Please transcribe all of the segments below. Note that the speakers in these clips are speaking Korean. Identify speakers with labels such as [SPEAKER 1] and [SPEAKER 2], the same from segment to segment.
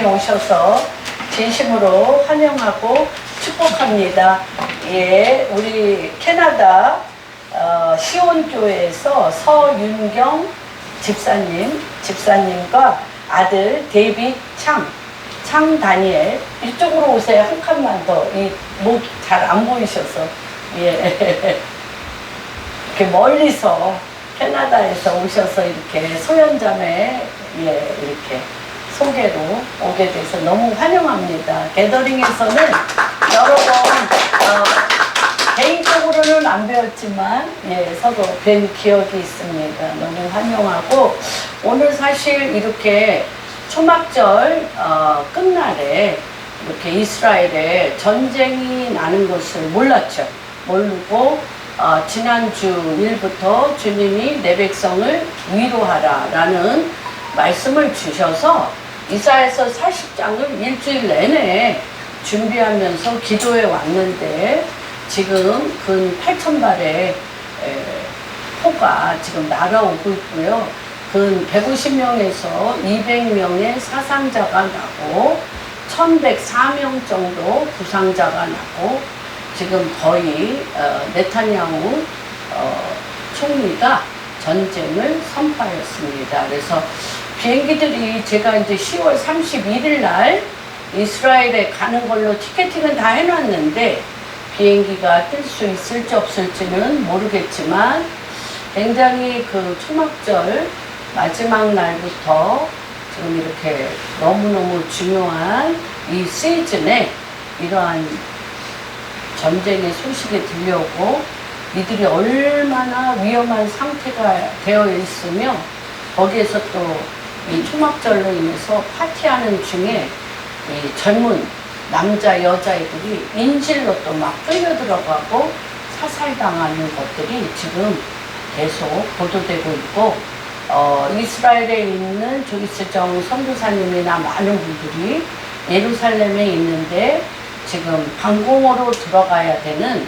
[SPEAKER 1] 오셔서 진심으로 환영하고 축복합니다. 예, 우리 캐나다 시온교회에서 서윤경 집사님과 아들 데이빗 창 다니엘, 이쪽으로 오세요. 한 칸만 더. 이 목 잘 안 보이셔서. 예. 이렇게 멀리서 캐나다에서 오셔서 이렇게 소연자매 이렇게 소개로 오게 돼서 너무 환영합니다. 게더링에서는 여러 번 개인적으로는 안 배웠지만 서로 뵌 기억이 있습니다. 너무 환영하고, 오늘 사실 이렇게 초막절 끝날에 이렇게 이스라엘에 전쟁이 나는 것을 몰랐죠. 모르고 지난주 일부터 주님이 내 백성을 위로하라 라는 말씀을 주셔서 이사야서 40장을 일주일 내내 준비하면서 기도해 왔는데, 지금 근 8,000발의 포가 지금 날아오고 있고요. 근 150명에서 200명의 사상자가 나고 1,104명 정도 부상자가 나고, 지금 거의 네타냐후 총리가 전쟁을 선포하였습니다. 그래서 비행기들이 제가 이제 10월 31일 날 이스라엘에 가는 걸로 티켓팅은 다 해놨는데, 비행기가 뜰 수 있을지 없을지는 모르겠지만, 굉장히 그 초막절 마지막 날부터 지금 이렇게 너무너무 중요한 이 시즌에 이러한 전쟁의 소식이 들려오고, 이들이 얼마나 위험한 상태가 되어 있으며, 거기에서 또 이 초막절로 인해서 파티하는 중에 이 젊은 남자 여자애들이 인질로 또 막 끌려 들어가고 사살당하는 것들이 지금 계속 보도되고 있고, 이스라엘에 있는 조이스정 선교사님이나 많은 분들이 예루살렘에 있는데 지금 방공호로 들어가야 되는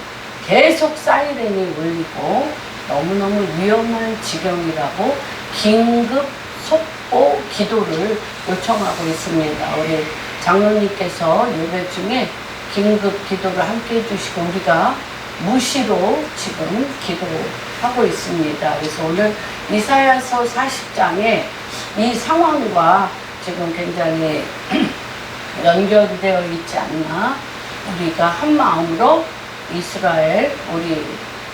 [SPEAKER 1] 계속 사이렌이 울리고 너무너무 위험한 지경이라고 긴급 속보 기도를 요청하고 있습니다. 우리 장로님께서 예배 중에 긴급 기도를 함께 해주시고 우리가 무시로 지금 기도하고 있습니다. 그래서 오늘 이사야서 40장에 이 상황과 지금 굉장히 연결되어 있지 않나, 우리가 한 마음으로 이스라엘 우리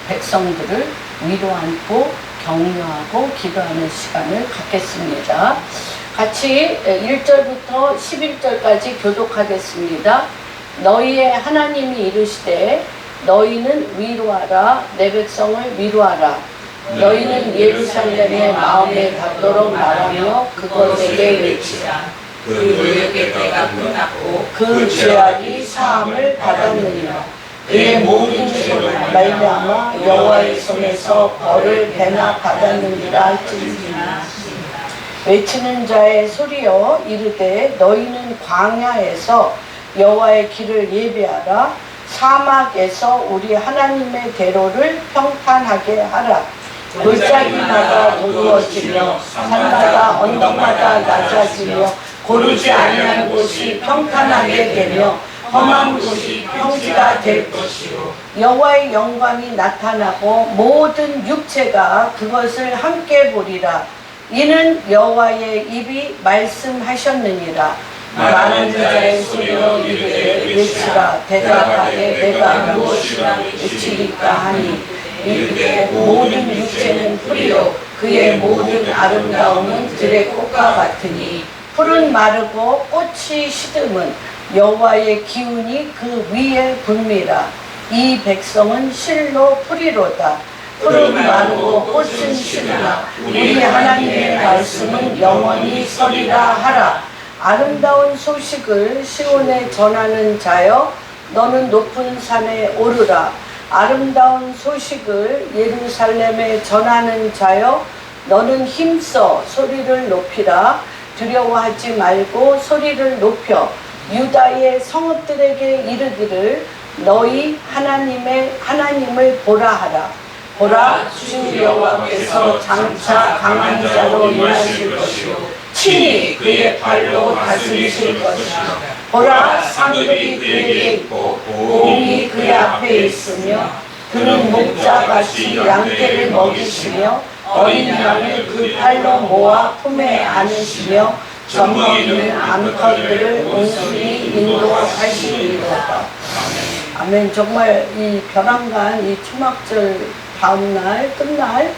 [SPEAKER 1] 백성들을 위로 안고 격려하고 기도하는 시간을 갖겠습니다. 같이 1절부터 11절까지 교독하겠습니다. 너희의 하나님이 이르시되 너희는 위로하라, 내 백성을 위로하라. 너희는 예루살렘의 마음에 닿도록 말하며 그것에게 외치라.
[SPEAKER 2] 그 노역의 때가 끝났고
[SPEAKER 1] 그 죄악이 사함을 받았느니라. 그의 모든 죄로 말미암아 여호와의 손에서 벌을 배나 받았느니라 할지니라. 외치는 자의 소리여 이르되 너희는 광야에서 여호와의 길을 예비하라. 사막에서 우리 하나님의 대로를 평탄하게 하라. 골짜기마다 도루어지며 산마다 언덕마다 낮아지며 고르지 아니한 곳이 평탄하게 되며 험한 곳이 평지가 될 것이요. 여호와의 영광이 나타나고 모든 육체가 그것을 함께 보리라. 이는 여호와의 입이 말씀하셨느니라. 말하는 자의 소리여 이르되 외치라. 대답하되 내가 무엇이라 외치리까 하니 이르되 모든 육체는 풀이요 그의 모든 아름다움은 들의 꽃과 같으니 풀은 마르고 꽃이 시듬은 여호와의 기운이 그 위에 불미라. 이 백성은 실로 풀이로다. 풀은 마르고 꽃은 시드나 우리 하나님의 말씀은 영원히 서리라 하라. 아름다운 소식을 시온에 전하는 자여 너는 높은 산에 오르라. 아름다운 소식을 예루살렘에 전하는 자여 너는 힘써 소리를 높이라. 두려워하지 말고 소리를 높여 유다의 성읍들에게 이르기를 너희 하나님을 보라 하라. 보라, 주 여호와께서 장차 강한 자로 임하실 것이요 친히 그의 발로 다스리실 것이라. 보라, 상급이 그에게 있고 보응이 그의 앞에 있으며 그는 목자같이 양떼를 먹이시며 어린 양을 그 팔로 모아 품에 안으시며 젖먹이는 암컷들을 온순히 인도하시리로다. 아멘. 정말 이 벼랑간 이 초막절 다음날 끝날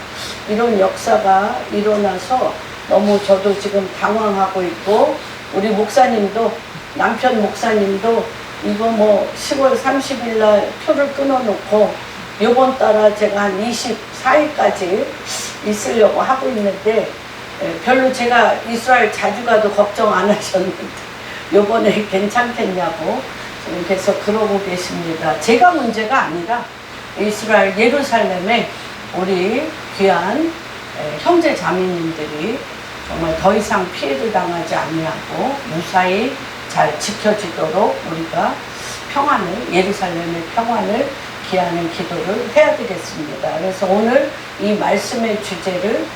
[SPEAKER 1] 이런 역사가 일어나서 너무 저도 지금 당황하고 있고, 우리 목사님도, 남편 목사님도 이거 뭐 10월 30일 날 표를 끊어놓고 요번 달에 제가 한 24일까지 있으려고 하고 있는데, 별로 제가 이스라엘 자주 가도 걱정 안 하셨는데 요번에 괜찮겠냐고 지금 계속 그러고 계십니다. 제가 문제가 아니라 이스라엘 예루살렘에 우리 귀한 형제 자매님들이 정말 더 이상 피해를 당하지 아니하고 무사히 잘 지켜지도록 우리가 평안을, 예루살렘의 평안을 기하는 기도를 해야 되겠습니다. 그래서 오늘 이 말씀의 주제를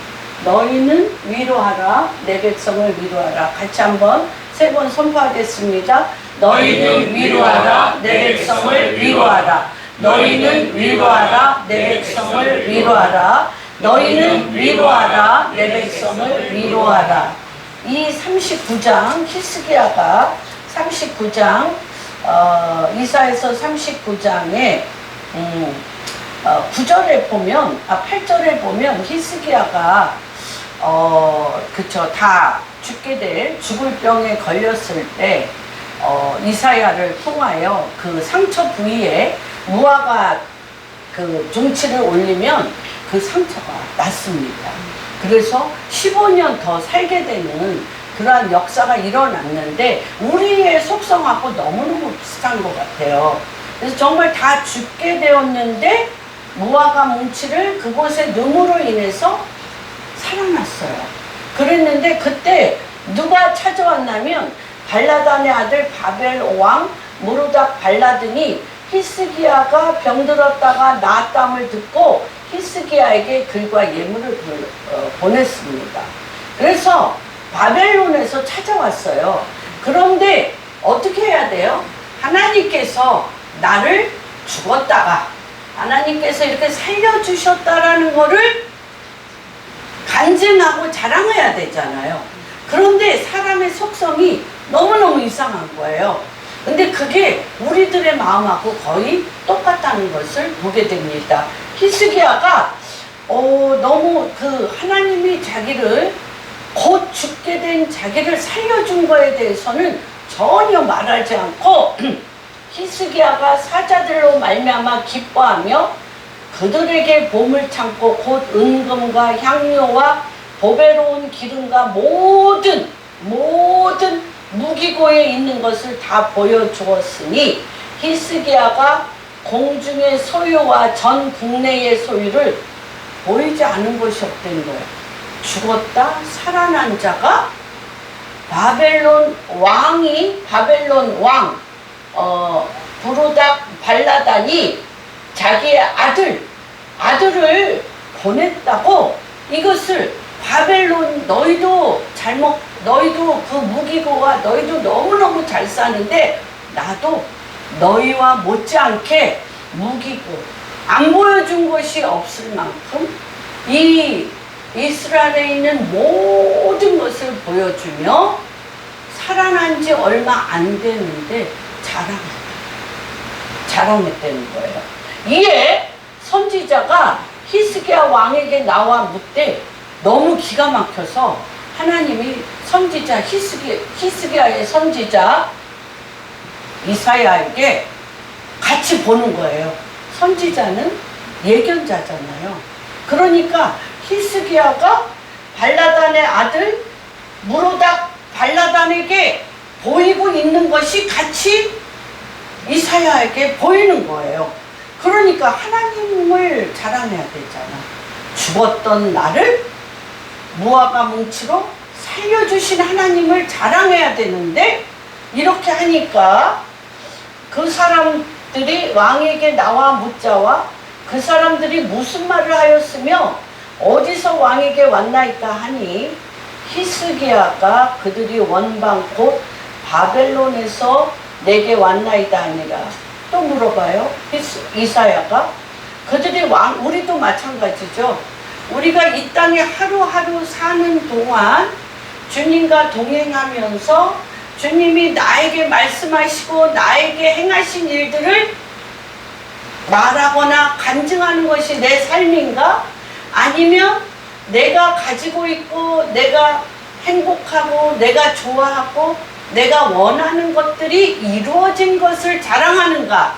[SPEAKER 1] 너희는 위로하라, 내 백성을 위로하라, 같이 한번 3번 선포하겠습니다. 너희는 위로하라, 내 백성을 위로하라. 너희는 위로하라, 내 백성을 위로하라. 너희는 위로하라, 내 백성을 위로하라. 이 39장 히스기야가 39장 이사야서 39장에 9절에 보면 8절에 보면 히스기야가 그쵸, 다 죽을 병에 걸렸을 때 이사야를 통하여 그 상처 부위에 무화과 그 종치를 올리면 그 상처가 낫습니다. 그래서 15년 더 살게 되는 그러한 역사가 일어났는데 우리의 속성하고 너무너무 비슷한 것 같아요. 그래서 정말 다 죽게 되었는데 무화과 뭉치를 그곳에 넣음으로 인해서 살아났어요. 그랬는데 그때 누가 찾아왔냐면 발라단의 아들 바벨 왕 무르닥 발라든이 히스기야가 병들었다가 나았담을 듣고 히스기야에게 글과 예물을 보냈습니다. 그래서 바벨론에서 찾아왔어요. 그런데 어떻게 해야 돼요? 하나님께서 나를 죽었다가 하나님께서 이렇게 살려주셨다라는 거를 간증하고 자랑해야 되잖아요. 그런데 사람의 속성이 너무너무 이상한 거예요. 근데 그게 우리들의 마음하고 거의 똑같다는 것을 보게 됩니다. 히스기야가 너무 그 하나님이 자기를 곧 죽게 된 자기를 살려준 거에 대해서는 전혀 말하지 않고 히스기야가 사자들로 말미암아 기뻐하며 그들에게 봄을 참고 곧 은금과 향료와 보배로운 기름과 모든 무기고에 있는 것을 다 보여주었으니 히스기야가 공중의 소유와 전 국내의 소유를 보이지 않은 것이 없다는 거예요. 죽었다 살아난 자가 바벨론 왕 부르닥 발라단이 자기의 아들을 보냈다고, 이것을 바벨론 너희도 그 무기고가 너희도 너무너무 잘 사는데 나도 너희와 못지않게 무기고 안 보여준 것이 없을 만큼 이 이스라엘에 있는 모든 것을 보여주며 살아난 지 얼마 안 됐는데 자랑했다는 거예요. 이에 선지자가 히스기야 왕에게 나와 묻되 너무 기가 막혀서 하나님이 선지자 히스기야의 선지자 이사야에게 같이 보는 거예요. 선지자는 예견자잖아요. 그러니까 히스기야가 발라단의 아들 무르닥 발라단에게 보이고 있는 것이 같이 이사야에게 보이는 거예요. 그러니까 하나님을 자랑해야 되잖아. 죽었던 나를 무화과 뭉치로 살려주신 하나님을 자랑해야 되는데, 이렇게 하니까 그 사람들이 왕에게 나와 묻자와 그 사람들이 무슨 말을 하였으며 어디서 왕에게 왔나이까 하니 히스기야가 그들이 원방 곧 바벨론에서 내게 왔나이다 아니라 또 물어봐요. 이사야가 그들이 우리도 마찬가지죠. 우리가 이 땅에 하루하루 사는 동안 주님과 동행하면서 주님이 나에게 말씀하시고 나에게 행하신 일들을 말하거나 간증하는 것이 내 삶인가? 아니면 내가 가지고 있고 내가 행복하고 내가 좋아하고 내가 원하는 것들이 이루어진 것을 자랑하는가?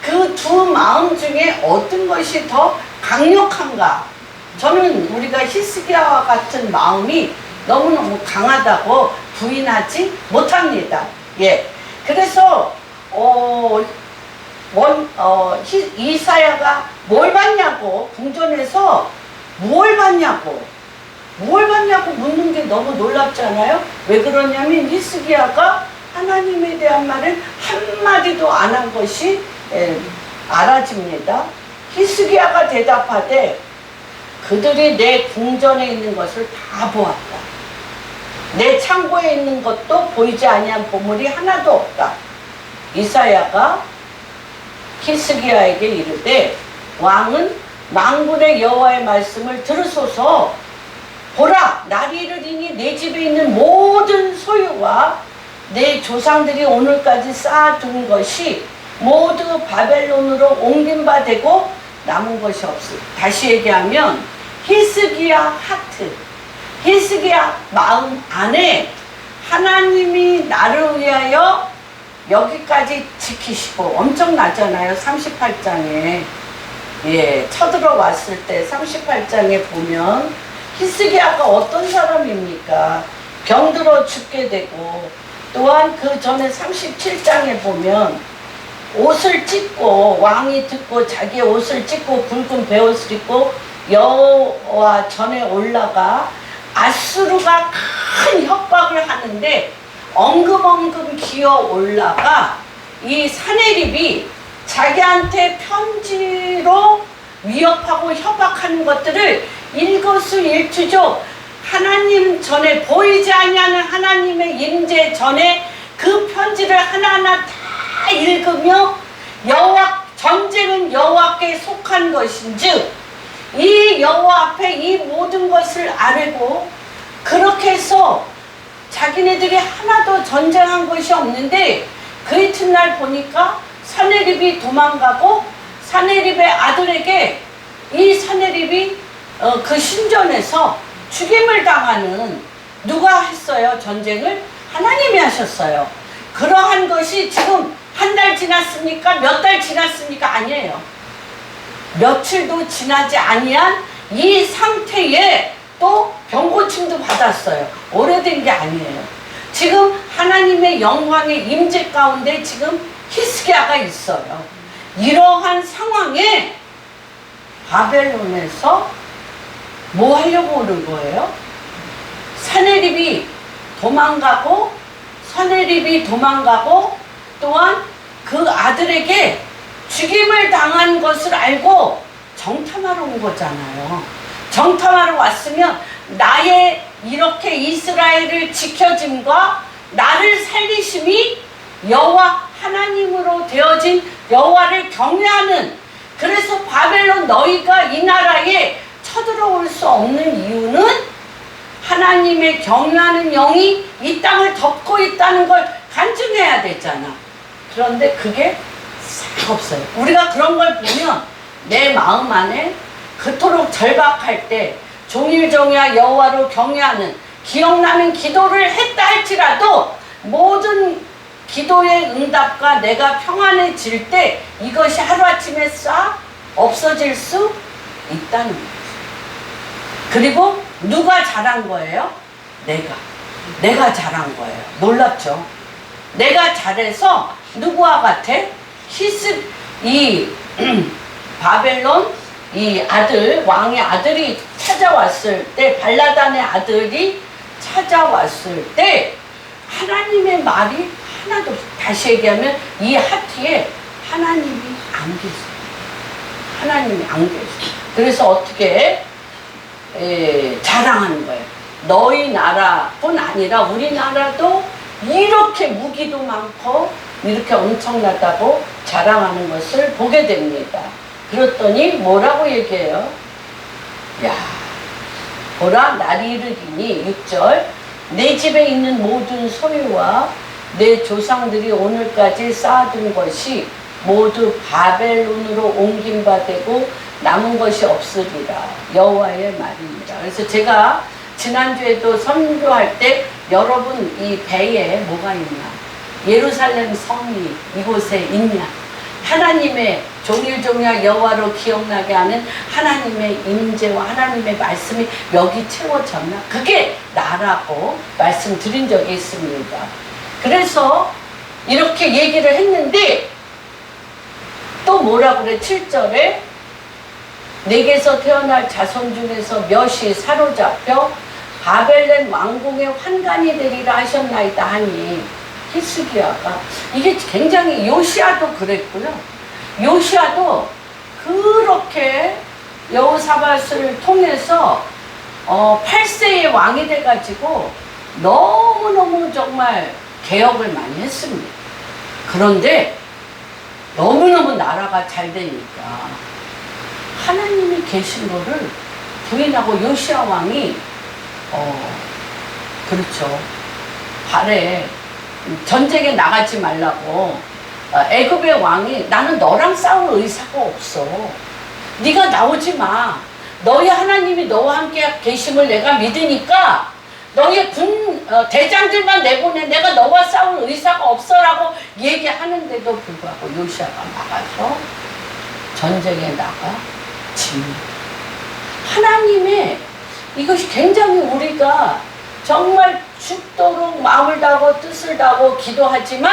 [SPEAKER 1] 그 두 마음 중에 어떤 것이 더 강력한가? 저는 우리가 히스기야와 같은 마음이 너무너무 강하다고 부인하지 못합니다. 예. 그래서 이사야가 뭘 봤냐고, 궁전에서 뭘 봤냐고 묻는 게 너무 놀랍잖아요. 왜 그러냐면 히스기야가 하나님에 대한 말을 한마디도 안 한 것이 알아집니다. 히스기야가 대답하되 그들이 내 궁전에 있는 것을 다 보았다. 내 창고에 있는 것도 보이지 아니한 보물이 하나도 없다. 이사야가 히스기야에게 이르되 왕은 만군의 여호와의 말씀을 들으소서. 보라, 날이 이르리니 내 집에 있는 모든 소유와 내 조상들이 오늘까지 쌓아둔 것이 모두 바벨론으로 옮긴 바 되고 남은 것이 없으니. 다시 얘기하면 히스기야 하트, 히스기야 마음 안에 하나님이 나를 위하여 여기까지 지키시고, 엄청나잖아요. 38장에 쳐들어왔을 때 38장에 보면 히스기야가 어떤 사람입니까? 병들어 죽게 되고, 또한 그 전에 37장에 보면 옷을 찢고, 왕이 듣고 자기의 옷을 찢고 굵은 베옷을 입고 여호와 전에 올라가 아수르가 큰 협박을 하는데 엉금엉금 기어 올라가 이 사내립이 자기한테 편지로 위협하고 협박하는 것들을 일거수일투족 하나님 전에, 보이지 아니하는 하나님의 임재 전에 그 편지를 하나하나 다 읽으며 전쟁은 여호와께 속한 것인즉 이 여호와 앞에 이 모든 것을 알고, 그렇게 해서 자기네들이 하나도 전쟁한 것이 없는데 그 이튿날 보니까 사내립이 도망가고, 사내립의 아들에게 이 사내립이 그 신전에서 죽임을 당하는, 누가 했어요? 전쟁을 하나님이 하셨어요. 그러한 것이 지금 한 달 지났습니까? 몇 달 지났습니까? 아니에요. 며칠도 지나지 아니한 이 상태에 또 병고침도 받았어요. 오래된 게 아니에요. 지금 하나님의 영광의 임재 가운데 지금 히스기야가 있어요. 이러한 상황에 바벨론에서 뭐 하려고 오는 거예요? 사내립이 도망가고 또한 그 아들에게 죽임을 당한 것을 알고 정탐하러 온 거잖아요. 정탐하러 왔으면 나의 이렇게 이스라엘을 지켜짐과 나를 살리심이 여호와 하나님으로 되어진 여호와를 경외하는, 그래서 바벨론 너희가 이 나라에 쳐들어올 수 없는 이유는 하나님의 경외하는 영이 이 땅을 덮고 있다는 걸 간증해야 되잖아. 그런데 그게 싹 없어요. 우리가 그런 걸 보면 내 마음 안에 그토록 절박할 때 종일종야 여호와를 경외하는 기억나는 기도를 했다 할지라도 모든 기도의 응답과 내가 평안해질 때 이것이 하루아침에 싹 없어질 수 있다는 거예요. 그리고 누가 잘한 거예요? 내가 잘한 거예요. 놀랍죠? 내가 잘해서 누구와 같아? 바벨론 이 아들, 왕의 아들이 찾아왔을 때, 발라단의 아들이 찾아왔을 때 하나님의 말이 하나도 없어요. 다시 얘기하면 이 하트에 하나님이 안 계세요. 하나님이 안 계세요. 그래서 어떻게 자랑하는 거예요. 너희 나라뿐 아니라 우리나라도 이렇게 무기도 많고 이렇게 엄청나다고 자랑하는 것을 보게 됩니다. 그랬더니 뭐라고 얘기해요? 야, 보라 날이 이르기니 6절 내 집에 있는 모든 소유와 내 조상들이 오늘까지 쌓아둔 것이 모두 바벨론으로 옮김받고 남은 것이 없으리라. 여호와의 말입니다. 그래서 제가 지난주에도 선교할 때 여러분 이 배에 뭐가 있냐? 예루살렘 성이 이곳에 있냐? 하나님의 종일종일 여호와로 기억나게 하는 하나님의 임재와 하나님의 말씀이 여기 채워졌나? 그게 나라고 말씀드린 적이 있습니다. 그래서 이렇게 얘기를 했는데 또 뭐라 그래? 7절에 내게서 태어날 자손 중에서 몇이 사로잡혀 바벨론 왕궁의 환관이 되리라 하셨나이다 하니 히스기야가 이게 굉장히 요시아도 그랬고요. 요시아도 그렇게 여호사밧을 통해서 8세의 왕이 돼가지고 너무너무 정말 개혁을 많이 했습니다. 그런데 너무너무 나라가 잘 되니까 하나님이 계신 거를 부인하고 요시아 왕이 그렇죠. 발에 전쟁에 나가지 말라고 애굽의 왕이 나는 너랑 싸울 의사가 없어. 네가 나오지 마. 너희 하나님이 너와 함께 계심을 내가 믿으니까 너희 대장들만 내보내. 내가 너와 싸울 의사가 없어라고 얘기하는데도 불구하고 요시아가 나가서 전쟁에 나가 집니다. 하나님의 이것이 굉장히 우리가 정말 죽도록 마음을 다하고 뜻을 다하고 기도하지만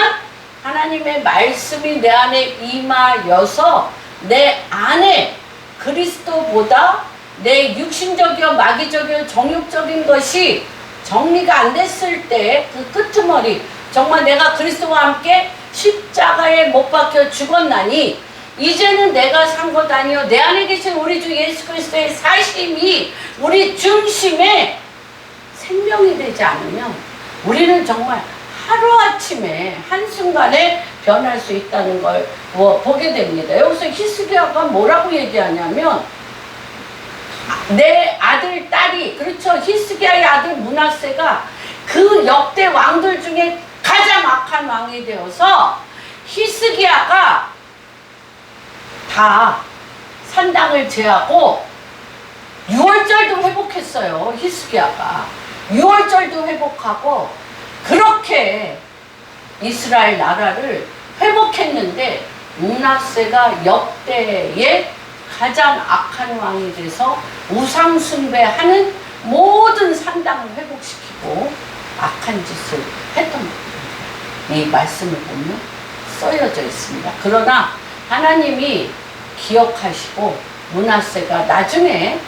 [SPEAKER 1] 하나님의 말씀이 내 안에 임하여서 내 안에 그리스도보다 내 육신적이요 마귀적이요 정욕적인 것이 정리가 안 됐을 때 그 끄트머리 정말 내가 그리스도와 함께 십자가에 못 박혀 죽었나니 이제는 내가 산 것 아니요 내 안에 계신 우리 주 예수 그리스도의 사심이 우리 중심에 생명이 되지 않으면 우리는 정말 하루아침에 한순간에 변할 수 있다는 걸 보게 됩니다. 여기서 히스기야가 뭐라고 얘기하냐면 내 아들 딸이 그렇죠. 히스기야의 아들 므낫세가 그 역대 왕들 중에 가장 악한 왕이 되어서 히스기야가 다 산당을 제하고 6월절도 회복했어요. 히스기야가 6월절도 회복하고 그렇게 이스라엘 나라를 회복했는데 므낫세가 역대의 가장 악한 왕이 돼서 우상 숭배하는 모든 산당을 회복시키고 악한 짓을 했던 겁니다. 이 말씀을 보면 써여져 있습니다. 그러나 하나님이 기억하시고 므낫세가 나중에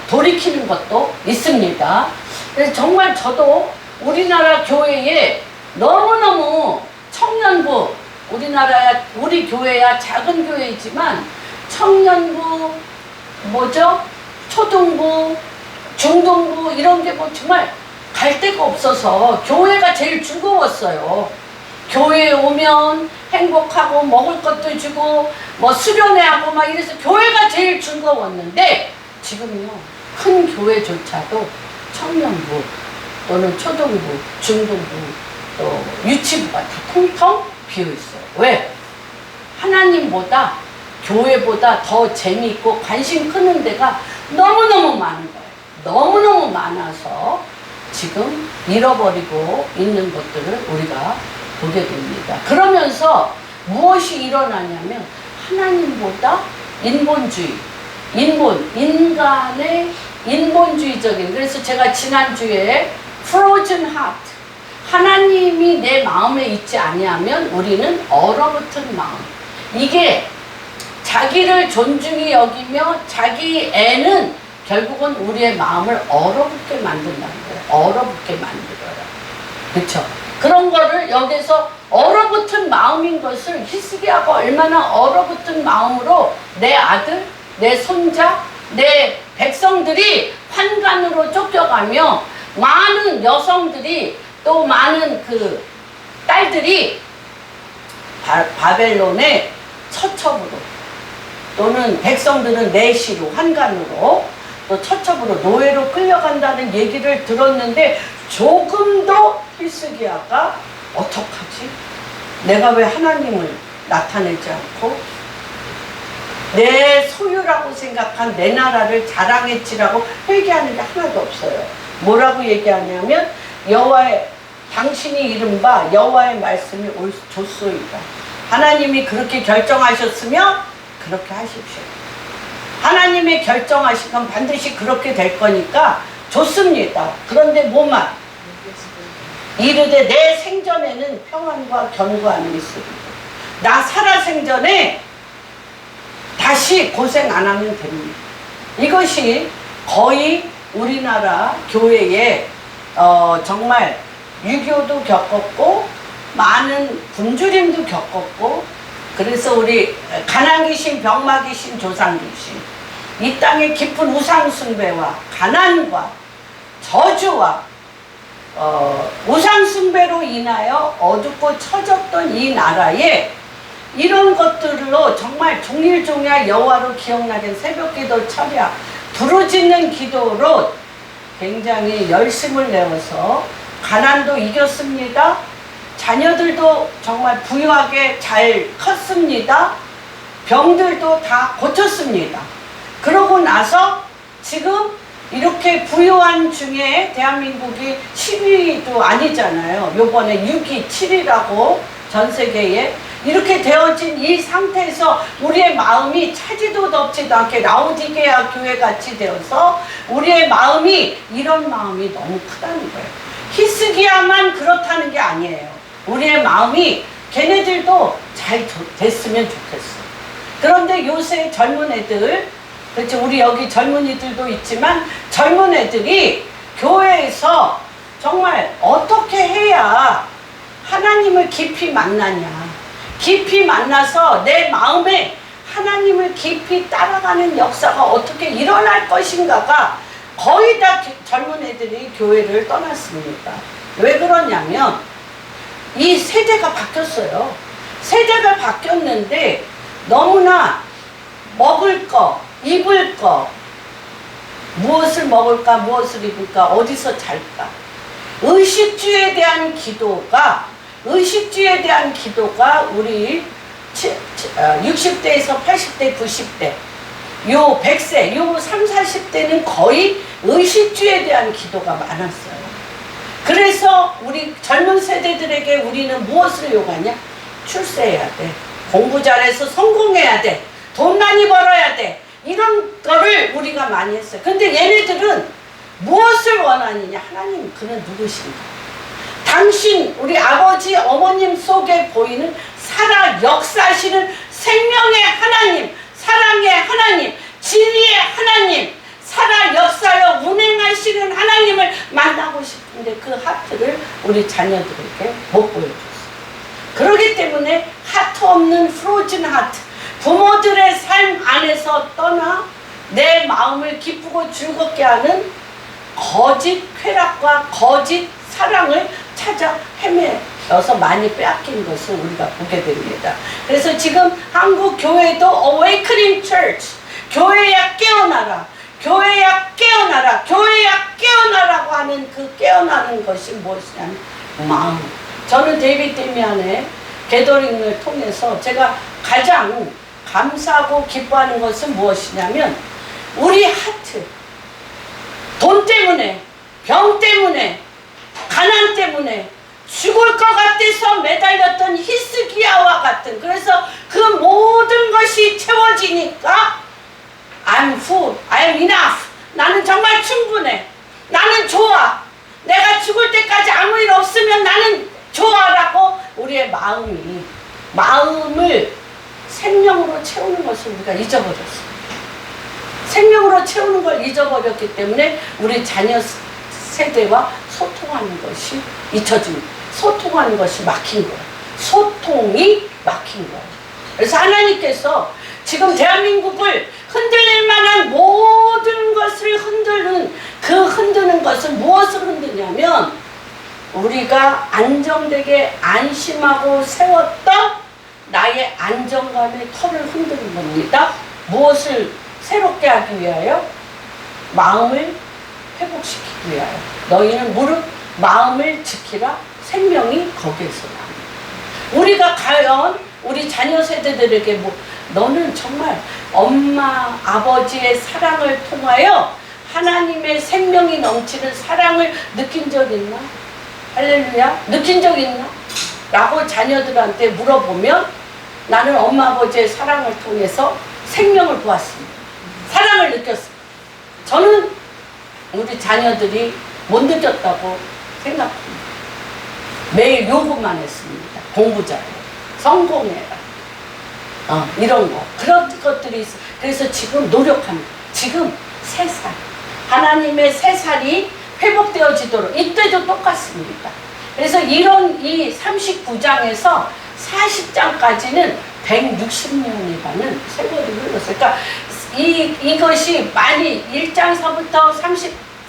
[SPEAKER 1] 돌이키는 것도 있습니다. 그래서 정말 저도 우리나라 교회에 너무너무 청년부 우리 교회야 작은 교회이지만 청년부 초등부 중등부 이런 게 뭐 정말 갈 데가 없어서 교회가 제일 즐거웠어요. 교회에 오면 행복하고 먹을 것도 주고 뭐 수련회하고 막 이래서 교회가 제일 즐거웠는데 지금요 큰 교회조차도 청년부 또는 초등부 중등부 또 유치부가 다 텅텅 비어있어요. 왜? 하나님보다 교회보다 더 재미있고 관심 크는 데가 너무너무 많은 거예요. 너무너무 많아서 지금 잃어버리고 있는 것들을 우리가 보게 됩니다. 그러면서 무엇이 일어나냐면 하나님보다 인간의 인본주의적인 그래서 제가 지난주에 frozen heart 하나님이 내 마음에 있지 아니하면 우리는 얼어붙은 마음 이게 자기를 존중히 여기며 자기 애는 결국은 우리의 마음을 얼어붙게 만든다는 거예요. 얼어붙게 만들어요. 그렇죠? 그런 거를 여기서 얼어붙은 마음인 것을 히스기야가 얼마나 얼어붙은 마음으로 내 아들, 내 손자, 내 백성들이 환관으로 쫓겨가며 많은 여성들이 또 많은 그 딸들이 바벨론의 처첩으로 또는 백성들은 내시로 환관으로 또 처첩으로 노예로 끌려간다는 얘기를 들었는데 조금도 히스기야가 어떡하지? 내가 왜 하나님을 나타내지 않고 내 소유라고 생각한 내 나라를 자랑했지라고 회개하는 게 하나도 없어요. 뭐라고 얘기하냐면 여호와의 당신이 이른바 여호와의 말씀이 좋소이다. 하나님이 그렇게 결정하셨으면 그렇게 하십시오. 하나님의 결정하신 건 반드시 그렇게 될 거니까 좋습니다. 그런데 뭐만 이르되 내 생전에는 평안과 견고함이 있으리라. 나 살아 생전에 다시 고생 안 하면 됩니다. 이것이 거의 우리나라 교회에 정말 유교도 겪었고 많은 굶주림도 겪었고 그래서 우리 가난 귀신, 병마 귀신, 조상 귀신 이 땅의 깊은 우상 숭배와 가난과 저주와 우상 숭배로 인하여 어둡고 처졌던 이 나라에 이런 것들로 정말 종일종일 여호와로 기억나게 새벽기도 철야 부르짖는 기도로 굉장히 열심을 내어서 가난도 이겼습니다. 자녀들도 정말 부유하게 잘 컸습니다. 병들도 다 고쳤습니다. 그러고 나서 지금 이렇게 부유한 중에 대한민국이 10위도 아니잖아요. 요번에 6위, 7위라고 전 세계에 이렇게 되어진 이 상태에서 우리의 마음이 차지도 덥지도 않게 라오디게아 교회 같이 되어서 우리의 마음이 이런 마음이 너무 크다는 거예요. 히스기야만 그렇다는 게 아니에요. 우리의 마음이 걔네들도 잘 됐으면 좋겠어. 그런데 요새 젊은 애들, 그렇죠. 우리 여기 젊은이들도 있지만 젊은 애들이 교회에서 정말 어떻게 해야 하나님을 깊이 만나냐. 깊이 만나서 내 마음에 하나님을 깊이 따라가는 역사가 어떻게 일어날 것인가가 거의 다 젊은 애들이 교회를 떠났습니다. 왜 그러냐면 이 세대가 바뀌었어요. 세대가 바뀌었는데 너무나 먹을 거, 입을 거, 무엇을 먹을까, 무엇을 입을까, 어디서 잘까. 의식주에 대한 기도가 우리 60대에서 80대, 90대, 요 100세, 요 30, 40대는 거의 의식주에 대한 기도가 많았어요. 그래서 우리 젊은 세대들에게 우리는 무엇을 요구하냐? 출세해야 돼. 공부 잘해서 성공해야 돼. 돈 많이 벌어야 돼. 이런 거를 우리가 많이 했어요. 근데 얘네들은 무엇을 원하느냐? 하나님, 그는 누구신가? 당신, 우리 아버지, 어머님 속에 보이는 살아 역사하시는 생명의 하나님, 사랑의 하나님, 진리의 하나님, 살아 역사하여 운행하시는 하나님을 만나고 싶은데 그 하트를 우리 자녀들에게 못 보여줬어요. 그렇기 때문에 하트 없는 프로즌 하트, 부모들의 삶 안에서 떠나 내 마음을 기쁘고 즐겁게 하는 거짓 쾌락과 거짓 사랑을 찾아 헤매어서 많이 빼앗긴 것을 우리가 보게 됩니다. 그래서 지금 한국 교회도 Awakening Church, 교회야 깨어나라, 교회야 깨어나라, 교회야 깨어나라고 하는 그 깨어나는 것이 무엇이냐면 마음. 저는 데이비드 데미안의 게더링을 통해서 제가 가장 감사하고 기뻐하는 것은 무엇이냐면 우리 하트, 돈 때문에, 병 때문에, 가난 때문에 죽을 것 같아서 매달렸던 히스기야와 같은, 그래서 그 모든 것이 채워지니까 I'm full, I'm enough, 나는 정말 충분해, 나는 좋아, 내가 죽을 때까지 아무 일 없으면 나는 좋아라고 우리의 마음을 생명으로 채우는 것을 우리가 잊어버렸어요. 생명으로 채우는 걸 잊어버렸기 때문에 우리 자녀 세대와 소통하는 것이 잊혀집니다. 소통하는 것이 막힌 거예요. 소통이 막힌 거예요. 그래서 하나님께서 지금 대한민국을 흔들릴 만한 모든 것을 흔드는, 그 흔드는 것은 무엇을 흔드냐? 뭐냐면 우리가 안정되게 안심하고 세웠던 나의 안정감의 터를 흔드는 겁니다. 무엇을 새롭게 하기 위하여? 마음을 회복시키기 위하여. 너희는 무릇 마음을 지키라. 생명이 거기에서 나옵니다. 우리가 과연 우리 자녀 세대들에게 너는 정말 엄마 아버지의 사랑을 통하여 하나님의 생명이 넘치는 사랑을 느낀 적 있나? 할렐루야. 느낀 적 있나? 라고 자녀들한테 물어보면 나는 엄마 아버지의 사랑을 통해서 생명을 보았습니다. 사랑을 느꼈습니다. 저는 우리 자녀들이 못 느꼈다고 생각합니다. 매일 요구만 했습니다. 공부 잘해. 성공해라. 이런 거. 그런 것들이 있어. 그래서 지금 노력합니다. 지금 3살. 하나님의 3살이 회복되어지도록 이때도 똑같습니다. 그래서 이런 이 39장에서 40장까지는 160년이라는 세월이 흘렀어요. 그러니까 이것이 많이 1장서부터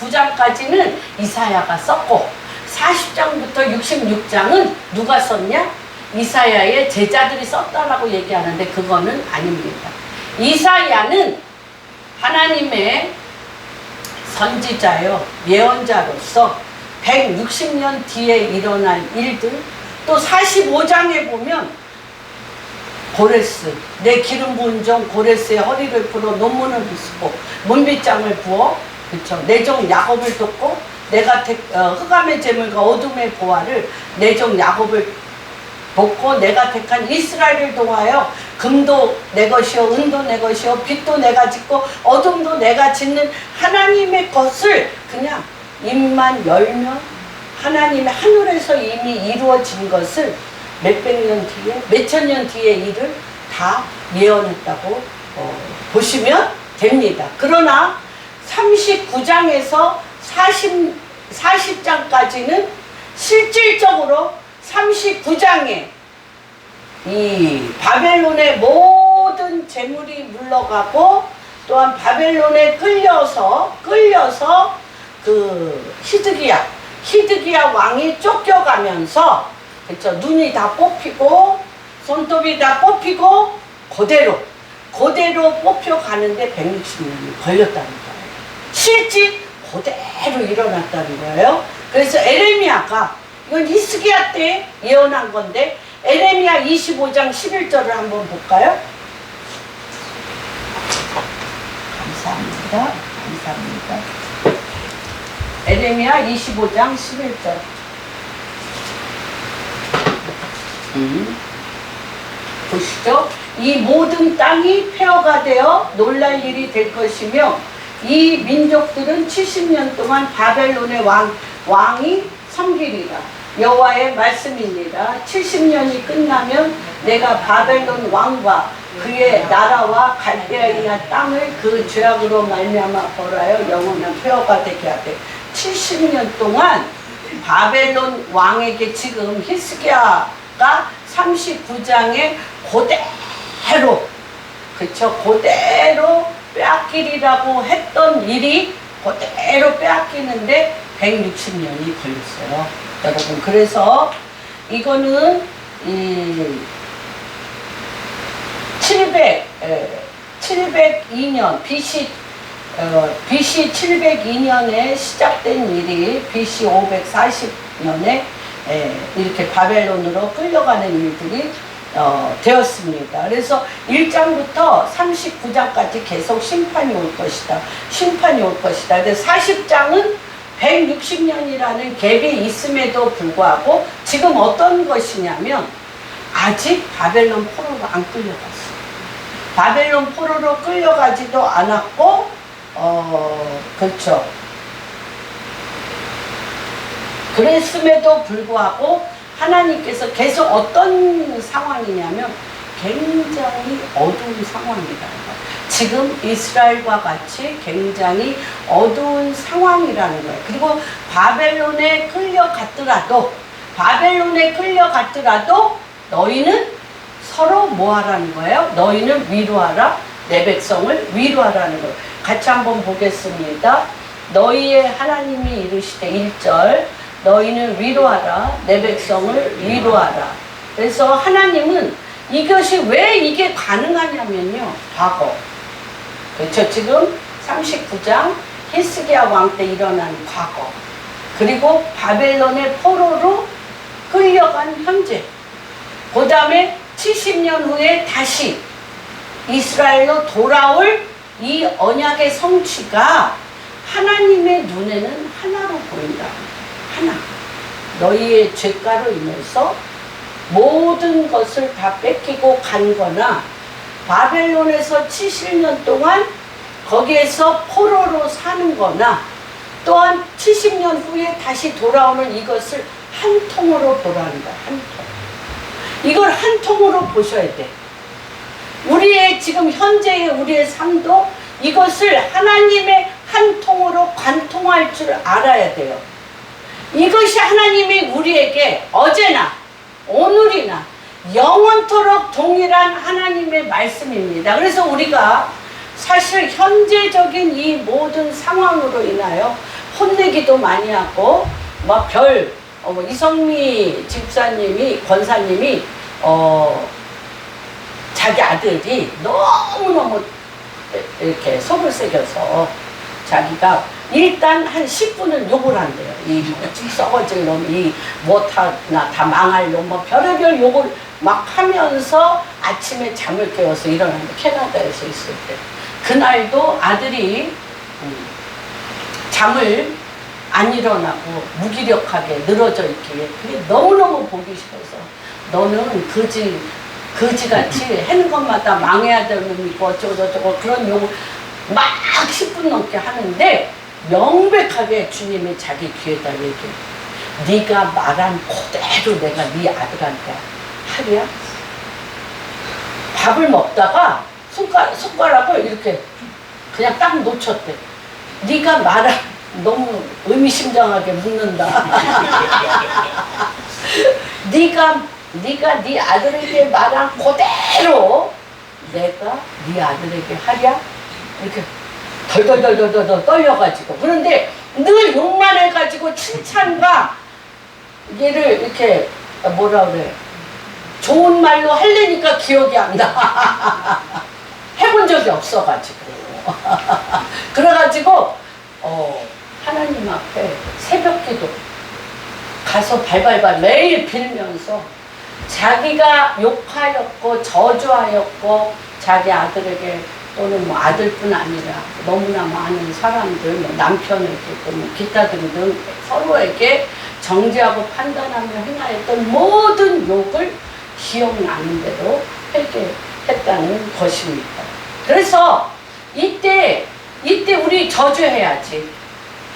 [SPEAKER 1] 39장까지는 이사야가 썼고 40장부터 66장은 누가 썼냐? 이사야의 제자들이 썼다라고 얘기하는데 그거는 아닙니다. 이사야는 하나님의 선지자요, 예언자로서 160년 뒤에 일어날 일들, 또 45장에 보면 고레스, 내 기름 부은 종 고레스의 허리를 풀어 논문을 부수고 문빗장을 부어, 그렇죠, 내 종 야곱을 돕고 내가 흑암의 재물과 어둠의 보화를 내 종 야곱을 돕고 내가 택한 이스라엘을 통하여 금도 내 것이요 은도 내 것이요 빛도 내가 짓고 어둠도 내가 짓는 하나님의 것을 그냥 입만 열면 하나님의 하늘에서 이미 이루어진 것을 몇백 년 뒤에 몇천 년 뒤의 일을 다 예언했다고 보시면 됩니다. 그러나 39장에서 40장까지는 실질적으로 39장에 이 바벨론의 모든 재물이 물러가고 또한 바벨론에 끌려서 그 히드기야 왕이 쫓겨가면서, 그렇죠, 눈이 다 뽑히고 손톱이 다 뽑히고 그대로 뽑혀가는데 160년이 걸렸다는 거예요. 실제 그대로 일어났다는 거예요. 그래서 에레미야가, 이건 히스기야 때 예언한 건데 에레미야 25장 11절을 한번 볼까요? 감사합니다. 에레미야 25장 11절. 보시죠. 이 모든 땅이 폐허가 되어 놀랄 일이 될 것이며 이 민족들은 70년 동안 바벨론의 왕이 섬기리라. 여호와의 말씀입니다. 70년이 끝나면 내가 바벨론 왕과 그의 나라와 갈대아이나 땅을 그 죄악으로 말미암아 벌하여 영원한 폐허가 되게 하되, 70년 동안 바벨론 왕에게 지금 히스기야가 39장에 그대로, 그쵸, 그대로 빼앗기리라고 했던 일이 그대로 빼앗기는데 160년이 걸렸어요, 여러분. 그래서 이거는 702년 BC 702년에 시작된 일이 BC 540년에 이렇게 바벨론으로 끌려가는 일들이 되었습니다. 그래서 1장부터 39장까지 계속 심판이 올 것이다. 근데 40장은 160년이라는 갭이 있음에도 불구하고 지금 어떤 것이냐면 아직 바벨론 포로로 안 끌려갔어요. 바벨론 포로로 끌려가지도 않았고, 그렇죠. 그랬음에도 불구하고 하나님께서 계속 어떤 상황이냐면 굉장히 어두운 상황이다. 지금 이스라엘과 같이 굉장히 어두운 상황이라는 거예요. 그리고 바벨론에 끌려갔더라도 너희는 서로 뭐 하라는 거예요? 너희는 위로하라. 내 백성을 위로하라는 거예요. 같이 한번 보겠습니다. 너희의 하나님이 이르시되 1절 너희는 위로하라 내 백성을 위로하라. 그래서 하나님은 이것이 왜 이게 가능하냐면요. 과거. 그렇죠. 지금 39장 히스기야 왕 때 일어난 과거. 그리고 바벨론의 포로로 끌려간 현재. 그 다음에 70년 후에 다시 이스라엘로 돌아올 이 언약의 성취가 하나님의 눈에는 하나로 보인다. 하나. 너희의 죄가로 인해서 모든 것을 다 뺏기고 간 거나 바벨론에서 70년 동안 거기에서 포로로 사는 거나 또한 70년 후에 다시 돌아오는 이것을 한 통으로 보라는다. 한 통. 이걸 한 통으로 보셔야 돼. 우리의 지금 현재의 우리의 삶도 이것을 하나님의 한 통으로 관통할 줄 알아야 돼요. 이것이 하나님이 우리에게 어제나 오늘이나 영원토록 동일한 하나님의 말씀입니다. 그래서 우리가 사실 현재적인 이 모든 상황으로 인하여 혼내기도 많이 하고 이성미 집사님이 권사님이 자기 아들이 너무너무 이렇게 속을 새겨서 자기가 일단 한 10분을 욕을 한대요. 이 썩어질 놈, 이 못하나 다 망할 놈, 별의별 욕을 막 하면서 아침에 잠을 깨워서 일어났는데 캐나다에서 있을 때 그날도 아들이 잠을 안 일어나고 무기력하게 늘어져 있기에 그게 너무너무 보기 싫어서 너는 거지같이 하는 것마다 망해야 되는 놈 있고 어쩌고저쩌고 그런 욕을 막 10분 넘게 하는데 명백하게 주님이 자기 귀에다 얘기해. 네가 말한 그대로 내가 네 아들한테 하랴? 밥을 먹다가 손가락을 이렇게 그냥 딱 놓쳤대. 네가 말한 너무 의미심장하게 묻는다. 네가 네 아들에게 말한 그대로 내가 네 아들에게 하랴? 이렇게 덜덜덜덜 떨려가지고. 그런데 늘 욕만 해가지고 칭찬과 얘를 이렇게 뭐라 그래 좋은 말로 하려니까 기억이 안 나. 해본 적이 없어가지고. 그래가지고 하나님 앞에 새벽기도 가서 발발발 매일 빌면서 자기가 욕하였고 저주하였고 자기 아들에게 또는 아들뿐 아니라 너무나 많은 사람들, 남편에게 또는 기타 등등 서로에게 정죄하고 판단하며 행하였던 모든 욕을 기억나는 대로 회개했다는 것입니다. 그래서 이때 우리 저주해야지.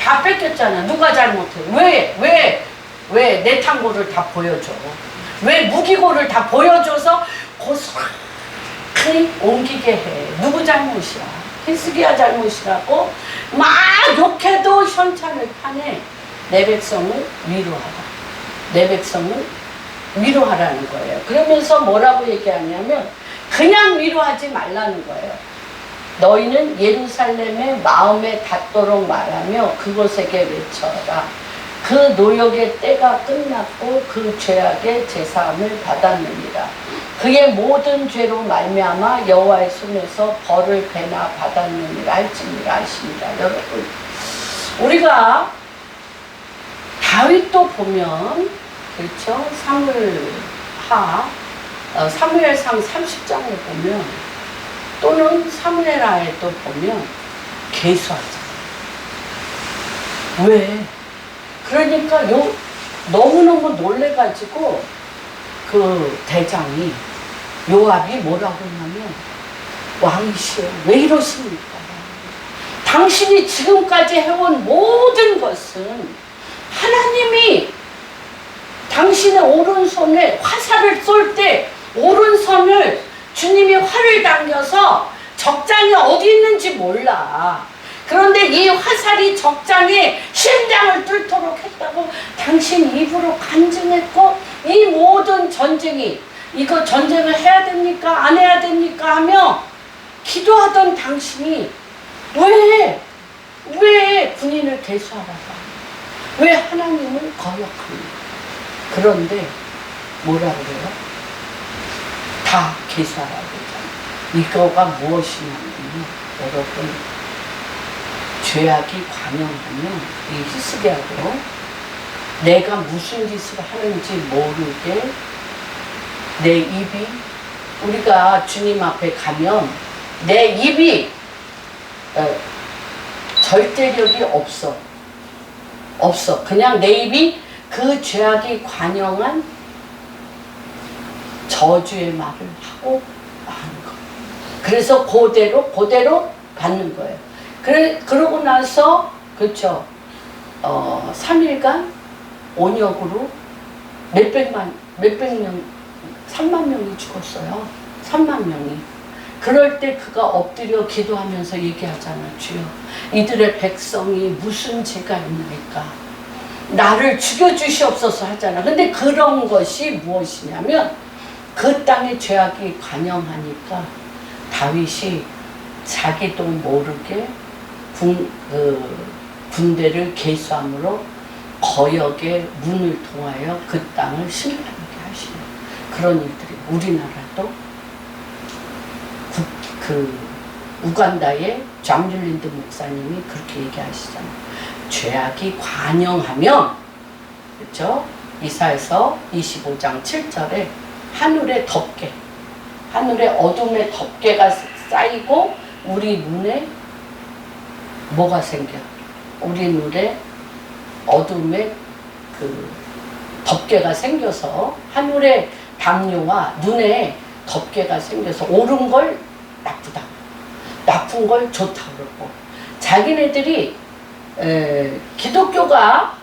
[SPEAKER 1] 다 뺏겼잖아. 누가 잘못해? 왜 내 탕고를 다 보여줘? 왜 무기고를 다 보여줘서 고스란히 옮기게 해? 누구 잘못이야? 히스기야 잘못이라고 막 욕해도 현찬을 파내. 내 백성을 위로하라. 내 백성을 위로하라는 거예요. 그러면서 뭐라고 얘기하냐면 그냥 위로하지 말라는 거예요. 너희는 예루살렘의 마음에 닿도록 말하며 그곳에게 외쳐라. 그 노역의 때가 끝났고 그 죄악의 제사함을 받았느니라. 그의 모든 죄로 말미암아 여호와의 손에서 벌을 배나 받았느니라 할지니라 하십니다. 여러분, 우리가 다윗도 보면 그렇죠? 사무엘상 30장을 보면 또는 사무엘하에도 보면 계수하잖아요. 왜? 그러니까 너무너무 놀래가지고 그 대장이 요압이 뭐라고 했냐면 왕이시여 왜 이러십니까? 당신이 지금까지 해온 모든 것은 하나님이 당신의 오른손에 화살을 쏠 때 오른손을 주님이 활을 당겨서 적장이 어디 있는지 몰라. 그런데 이 화살이 적장의 심장을 뚫도록 했다고 당신 입으로 간증했고 이 모든 전쟁이 이거 전쟁을 해야 됩니까? 안 해야 됩니까? 하며 기도하던 당신이 왜 왜 군인을 계수하라고 하냐? 왜 하나님을 거역하냐? 그런데 뭐라 그래요? 다 계수하라고 그러잖아요. 이거가 무엇이냐면요, 여러분, 죄악이 관영하면 이 히스기야도 내가 무슨 짓을 하는지 모르게 내 입이, 우리가 주님 앞에 가면 내 입이 절제력이 없어. 그냥 내 입이 그 죄악이 관영한 저주의 말을 하고 하는 거예요. 그래서 그대로 받는 거예요. 그러고 나서, 그렇죠. 3일간 온역으로 몇백 명, 3만 명이 죽었어요. 3만 명이. 그럴 때 그가 엎드려 기도하면서 얘기하잖아. 주여, 이들의 백성이 무슨 죄가 있나이까? 나를 죽여주시옵소서 하잖아. 근데 그런 것이 무엇이냐면 그 땅의 죄악이 관영하니까 다윗이 자기도 모르게 군대를 계수함으로 거역의 문을 통하여 그 땅을 심판하게 하시는 그런 일들이, 우리나라도 우간다의 잠줄린드 목사님이 그렇게 얘기하시잖아요. 죄악이 관영하면, 그렇죠? 이사야서 25장 7절에 하늘의 어둠의 덮개가 쌓이고 우리 눈에 뭐가 생겨? 우리 눈에 어둠의 덮개가 생겨서, 하늘의 담요와 눈에 덮개가 생겨서 옳은 걸 나쁘다, 나쁜 걸 좋다 그러고, 자기네들이 기독교가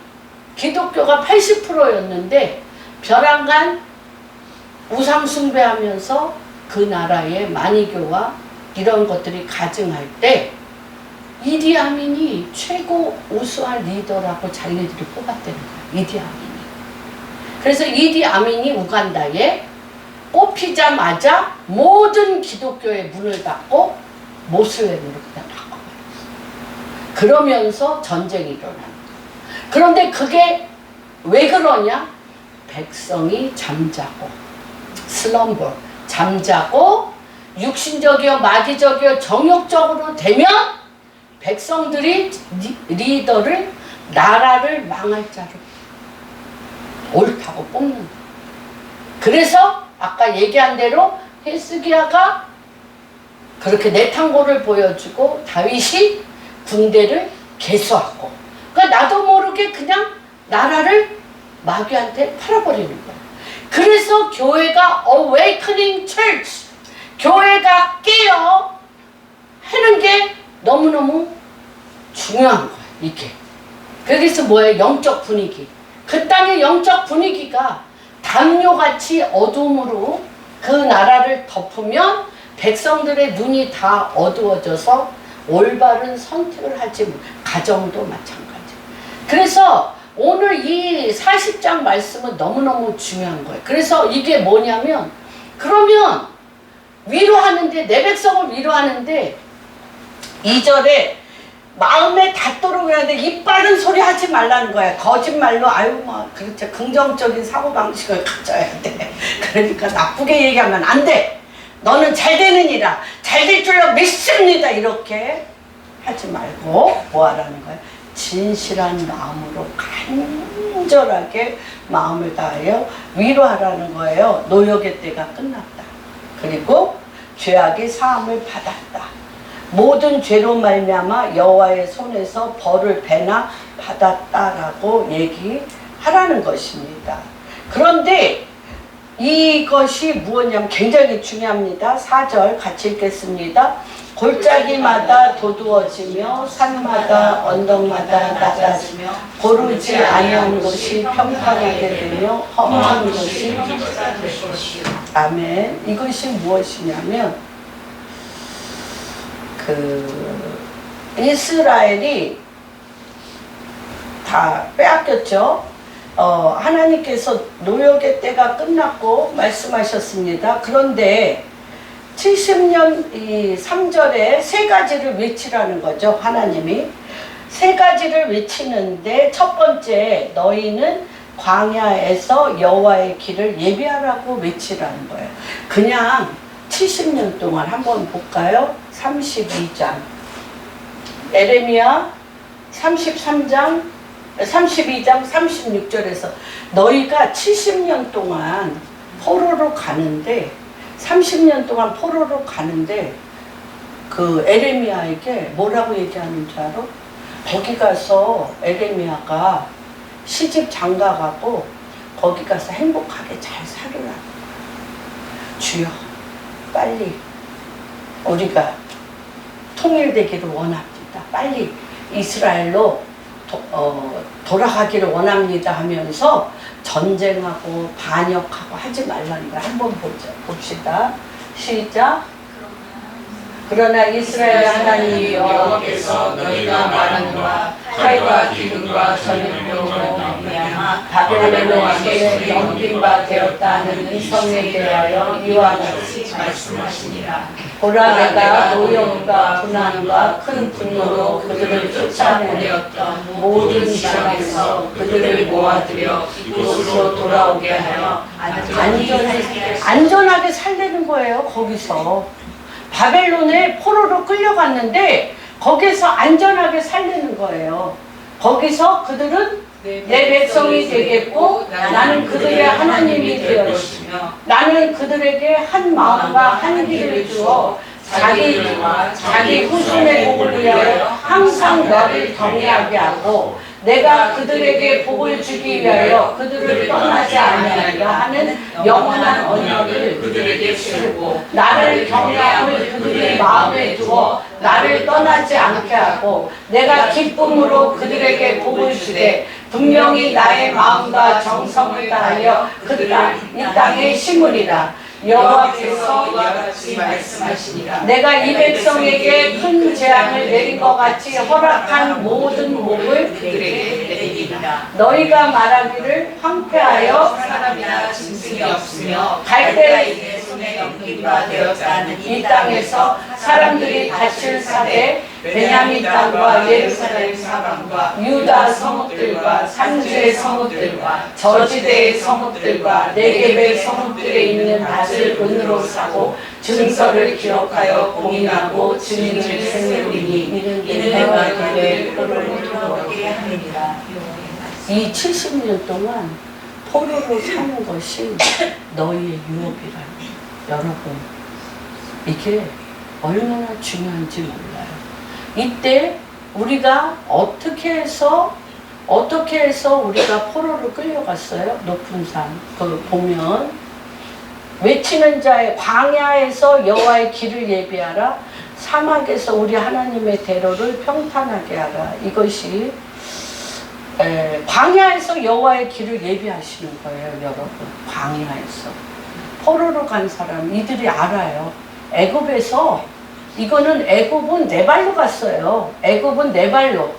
[SPEAKER 1] 80%였는데 벼랑간 우상 숭배하면서 그 나라의 만이교와 이런 것들이 가증할 때 이디 아민이 최고 우수한 리더라고 자기네들이 뽑았다는 거야. 이디 아민이. 그래서 이디 아민이 우간다에 뽑히자마자 모든 기독교의 문을 닫고 모슬렘으로 그냥 바꿔버렸어. 그러면서 전쟁이 일어나는 거야. 그런데 그게 왜 그러냐? 백성이 잠자고, 슬럼버, 잠자고 육신적이요 마귀적이요 정욕적으로 되면 백성들이 리더를, 나라를 망할 자로 옳다고 뽑는 거야. 그래서 아까 얘기한 대로 히스기야가 그렇게 내탕고를 보여주고 다윗이 군대를 계수하고, 그러니까 나도 모르게 그냥 나라를 마귀한테 팔아버리는 거야. 그래서 교회가 awakening church, 교회가 깨어 하는 게 너무너무 중요한 거야, 이게. 그래서 뭐예요? 영적 분위기. 그 땅의 영적 분위기가 담요같이 어둠으로 그 나라를 덮으면 백성들의 눈이 다 어두워져서 올바른 선택을 하지 못, 가정도 마찬가지. 그래서 오늘 이 40장 말씀은 너무너무 중요한 거예요. 그래서 이게 뭐냐면, 그러면 위로하는데, 내 백성을 위로하는데 2절에 마음에 닿도록 해야 돼. 입 바른 소리 하지 말라는 거야. 거짓말로, 그렇죠. 긍정적인 사고방식을 가져야 돼. 그러니까 나쁘게 얘기하면 안 돼. 너는 잘 되느니라, 잘 될 줄로 믿습니다, 이렇게 하지 말고 뭐 하라는 거야? 진실한 마음으로 간절하게 마음을 다하여 위로하라는 거예요. 노역의 때가 끝났다. 그리고 죄악의 사함을 받았다. 모든 죄로 말미암아 여호와의 손에서 벌을 배나 받았다라고 얘기하라는 것입니다. 그런데 이것이 무엇이냐면 굉장히 중요합니다. 4절 같이 읽겠습니다. 골짜기마다 도두어지며 산마다 언덕마다 낮아지며 고르지 아니한 곳이 평탄하게 되며 험한 곳이 아멘. 이것이 무엇이냐면 이스라엘이 다 빼앗겼죠. 하나님께서 노역의 때가 끝났고 말씀하셨습니다. 그런데 70년 이 3절에 세 가지를 외치라는 거죠. 하나님이 세 가지를 외치는데 첫 번째 너희는 광야에서 여호와의 길을 예비하라고 외치라는 거예요. 그냥 70년 동안 한번 볼까요? 32장 에레미야 32장 36절에서 너희가 70년 동안 포로로 가는데 30년 동안 포로로 가는데 그 에레미야에게 뭐라고 얘기하는 줄 알아? 거기 가서 에레미야가 시집 장가가고 거기 가서 행복하게 잘 살으라. 주여 빨리 우리가 통일되기를 원합니다. 빨리 이스라엘로 돌아가기를 원합니다 하면서 전쟁하고 반역하고 하지 말라는 걸 한번 봅시다. 시작. 그러나 이스라엘 하나님
[SPEAKER 2] 여호와께서 너희가 말한 바 칼과 기근과 전염병으로 말미암아
[SPEAKER 1] 바벨론 왕에게 넘긴 바 되었다는 은성에 대하여 이와 같이
[SPEAKER 2] 말씀하시니라.
[SPEAKER 1] 보라 내가 노염과 분한과 큰 분노로 그들을 쫓아내었던 모든 지방에서 그들을 모아들여 이곳으로 돌아오게 하여 안전하게 살려는 거예요. 거기서 바벨론에 포로로 끌려갔는데 거기서 안전하게 살리는 거예요. 거기서 그들은 내 백성이 되겠고 나는 그들의 하나님이 되어 것이며 나는 그들에게 한 마음과 한 길을 주어 자기 후손의 복을 위하여 항상 너를 경외하게 하고 내가 그들에게 복을 주기 위하여 그들을 떠나지 아니하려 하는 영원한 언약을
[SPEAKER 2] 그들에게 세우고
[SPEAKER 1] 나를 경외함을 그들의 마음에 두어 나를 떠나지 않게 하고 내가 기쁨으로 그들에게 복을 주되 분명히 나의 마음과 정성을 다하여 이 땅에 심으리라. 여호와께서
[SPEAKER 2] 이와 같이 말씀하시니라.
[SPEAKER 1] 내가 이 백성에게 큰 재앙을 내린 것 같이 허락한 모든 목을
[SPEAKER 2] 그들에게 내리리라.
[SPEAKER 1] 너희가 말하기를 황폐하여
[SPEAKER 2] 사람이나 짐승이 없으며
[SPEAKER 1] 갈대
[SPEAKER 2] 손에 넘긴 바 되었다는
[SPEAKER 1] 이 땅에서 사람들이 갇힐 사대 베냐민 땅과 예루살렘 사방과 유다 성읍들과 산지의 성읍들과 저지대의 성읍들과 네겝의 성읍들에 있는 밭을 은으로 사고 증서를 기록하여 공인하고 증인을 세우리니 이는 내가 그들의 포로로 돌아오게 하느니라. 이 70년 동안 포로로 사는 것이 너희의 유업이라니. 여러분 이게 얼마나 중요한지 몰라요. 이때 우리가 어떻게 해서 우리가 포로로 끌려갔어요? 높은 산 보면 외치는 자의 광야에서 여호와의 길을 예비하라. 사막에서 우리 하나님의 대로를 평탄하게 하라. 이것이 광야에서 여호와의 길을 예비하시는 거예요. 여러분 광야에서 포로로 간 사람 이들이 알아요. 애굽에서 이거는 애굽은 네 발로 갔어요. 애굽은 네 발로.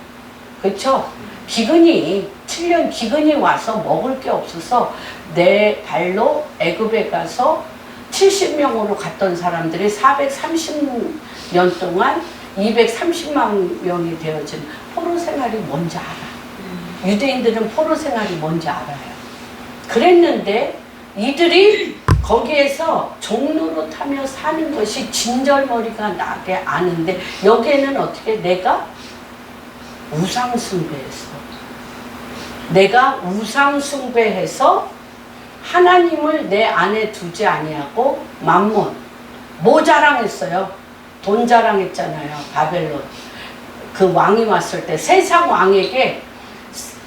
[SPEAKER 1] 그렇죠? 기근이 7년 기근이 와서 먹을 게 없어서 네 발로 애굽에 가서 70명으로 갔던 사람들이 430년 동안 230만 명이 되어진 포로 생활이 뭔지 알아. 유대인들은 포로 생활이 뭔지 알아요. 그랬는데 이들이 거기에서 종로로 타며 사는 것이 진절머리가 나게 아는데 여기에는 어떻게 내가 우상숭배해서 하나님을 내 안에 두지 아니하고 만몬 뭐 자랑했어요? 돈 자랑했잖아요. 바벨론 그 왕이 왔을 때 세상 왕에게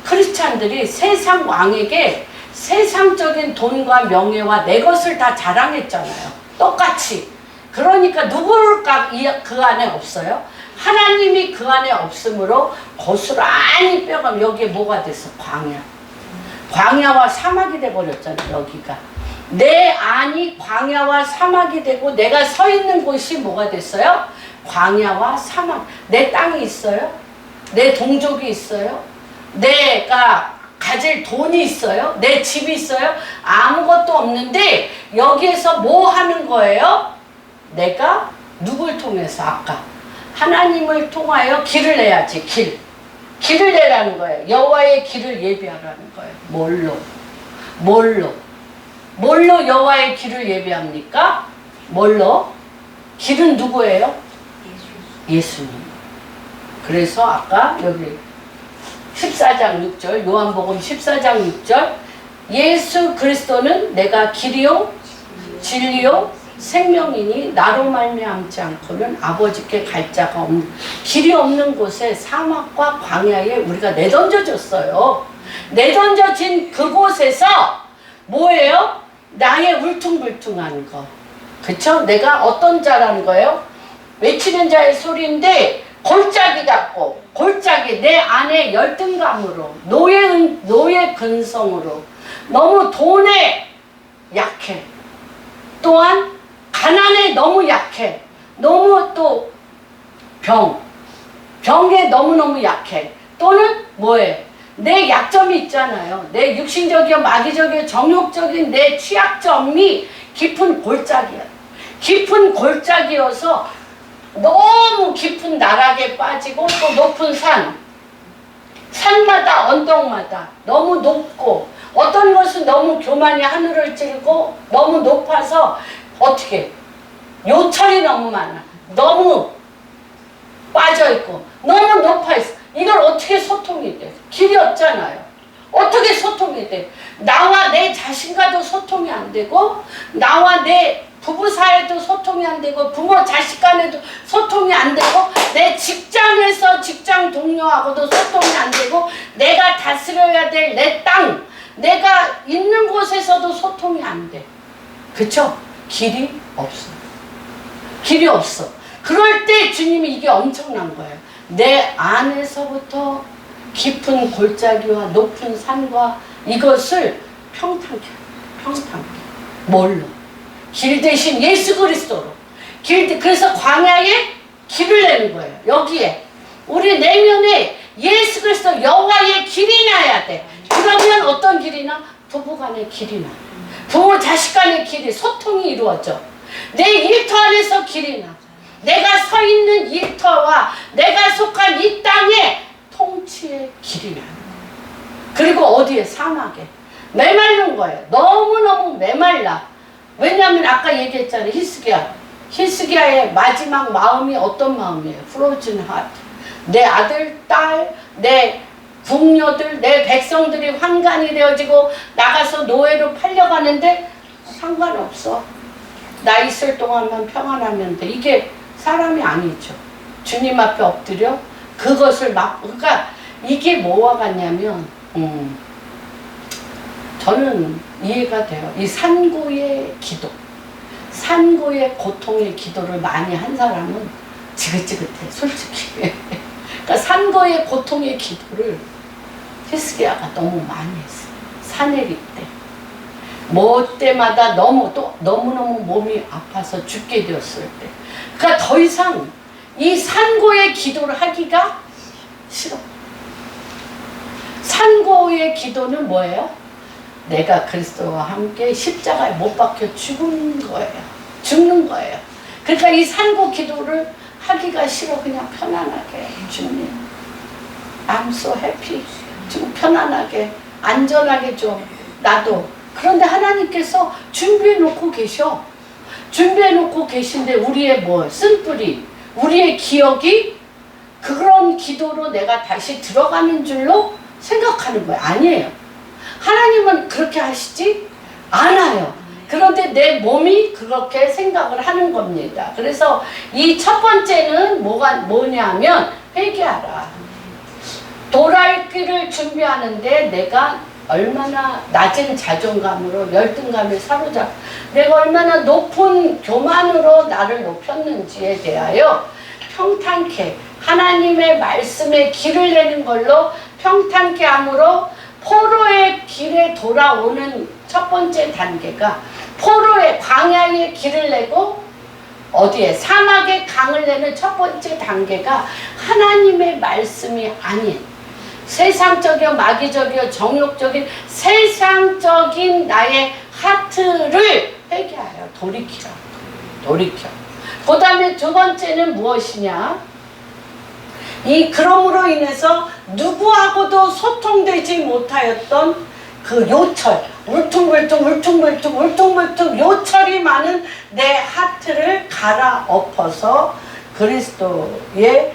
[SPEAKER 1] 크리스찬들이 세상 왕에게 세상적인 돈과 명예와 내 것을 다 자랑했잖아요. 똑같이. 그러니까 누굴까 그 안에 없어요? 하나님이 그 안에 없으므로 고스란히 뼈가 여기에 뭐가 됐어? 광야와 사막이 돼버렸잖아요. 여기가 내 안이 광야와 사막이 되고 내가 서 있는 곳이 뭐가 됐어요? 광야와 사막. 내 땅이 있어요? 내 동족이 있어요? 내가 가질 돈이 있어요? 내 집이 있어요? 아무것도 없는데 여기에서 뭐 하는 거예요? 내가 누굴 통해서 아까 하나님을 통하여 길을 내야지. 길. 길을 내라는 거예요. 여호와의 길을 예비하라는 거예요. 뭘로 여호와의 길을 예비합니까? 뭘로? 길은 누구예요? 예수님. 그래서 아까 여기 14장 6절 요한복음 14장 6절 예수 그리스도는 내가 길이요 진리요 생명이니 나로 말미암지 않고는 아버지께 갈 자가 없는 길이 없는 곳에 사막과 광야에 우리가 내던져졌어요. 내던져진 그곳에서 뭐예요? 나의 울퉁불퉁한 거. 그쵸? 내가 어떤 자라는 거예요? 외치는 자의 소리인데 골짜기 같고 골짜기 내 안에 열등감으로 노예 근성으로 너무 돈에 약해. 또한 가난에 너무 약해. 너무 또 병에 너무너무 약해. 또는 뭐해? 내 약점이 있잖아요. 내 육신적이요 마귀적이요 정욕적인 내 취약점이 깊은 골짜기야. 깊은 골짜기여서 너무 깊은 나락에 빠지고 또 높은 산마다 언덕마다 너무 높고 어떤 것은 너무 교만이 하늘을 찌르고 너무 높아서 어떻게 요철이 너무 많아. 너무 빠져있고 너무 높아있어. 이걸 어떻게 소통이 돼? 길이 없잖아요. 어떻게 소통이 돼? 나와 내 자신과도 소통이 안 되고 나와 내 부부 사이에도 소통이 안 되고 부모 자식 간에도 소통이 안 되고 내 직장에서 직장 동료하고도 소통이 안 되고 내가 다스려야 될 내 땅 내가 있는 곳에서도 소통이 안 돼. 그쵸? 길이 없어. 길이 없어. 그럴 때 주님이 이게 엄청난 거예요. 내 안에서부터 깊은 골짜기와 높은 산과 이것을 평탄케. 뭘로? 길 대신 예수 그리스도로. 그래서 광야에 길을 내는 거예요. 여기에. 우리 내면에 예수 그리스도 여호와의 길이 나야 돼. 그러면 어떤 길이 나? 부부 간의 길이 나. 부모 자식 간의 길이 소통이 이루어져. 내 일터 안에서 길이 나. 내가 서 있는 일터와 내가 속한 이 땅의 통치의 길이 나는 거예요. 그리고 어디에? 사막에. 메마른 거예요. 너무너무 메말라. 왜냐하면 아까 얘기했잖아요. 히스기야의 마지막 마음이 어떤 마음이에요? 프로즌 하트. 내 아들, 딸, 내 궁녀들, 내 백성들이 환관이 되어지고 나가서 노예로 팔려가는데 상관없어. 나 있을 동안만 평안하면 돼. 이게 사람이 아니죠. 주님 앞에 엎드려 그것을 그러니까 이게 뭐와 같냐면 저는 이해가 돼요. 이 산고의 기도, 산고의 고통의 기도를 많이 한 사람은 지긋지긋해, 솔직히. 그러니까 산고의 고통의 기도를 히스기야가 너무 많이 했어. 산에리 때. 뭐 때마다 너무너무 몸이 아파서 죽게 되었을 때. 그러니까 더 이상 이 산고의 기도를 하기가 싫어. 산고의 기도는 뭐예요? 내가 그리스도와 함께 십자가에 못 박혀 죽는 거예요. 그러니까 이 산고 기도를 하기가 싫어. 그냥 편안하게 주님 I'm so happy. 좀 편안하게 안전하게 좀 나도. 그런데 하나님께서 준비해 놓고 계셔. 준비해 놓고 계신데 우리의 쓴뿌리 우리의 기억이 그런 기도로 내가 다시 들어가는 줄로 생각하는 거예요. 아니에요. 하나님은 그렇게 하시지 않아요. 그런데 내 몸이 그렇게 생각을 하는 겁니다. 그래서 이 첫 번째는 뭐냐면 회개하라. 돌아올 길을 준비하는데 내가 얼마나 낮은 자존감으로 열등감에 사로잡 내가 얼마나 높은 교만으로 나를 높였는지에 대하여 평탄케 하나님의 말씀에 길을 내는 걸로 평탄케 함으로 포로의 길에 돌아오는 첫 번째 단계가 포로의 광야의 길을 내고 어디에 사막의 강을 내는 첫 번째 단계가 하나님의 말씀이 아닌 세상적이요 마귀적이요 정욕적인 세상적인 나의 하트를 회개하여 돌이켜. 그 다음에 두 번째는 무엇이냐? 그럼으로 인해서 누구하고도 소통되지 못하였던 그 요철, 울퉁불퉁 요철이 많은 내 하트를 갈아엎어서 그리스도의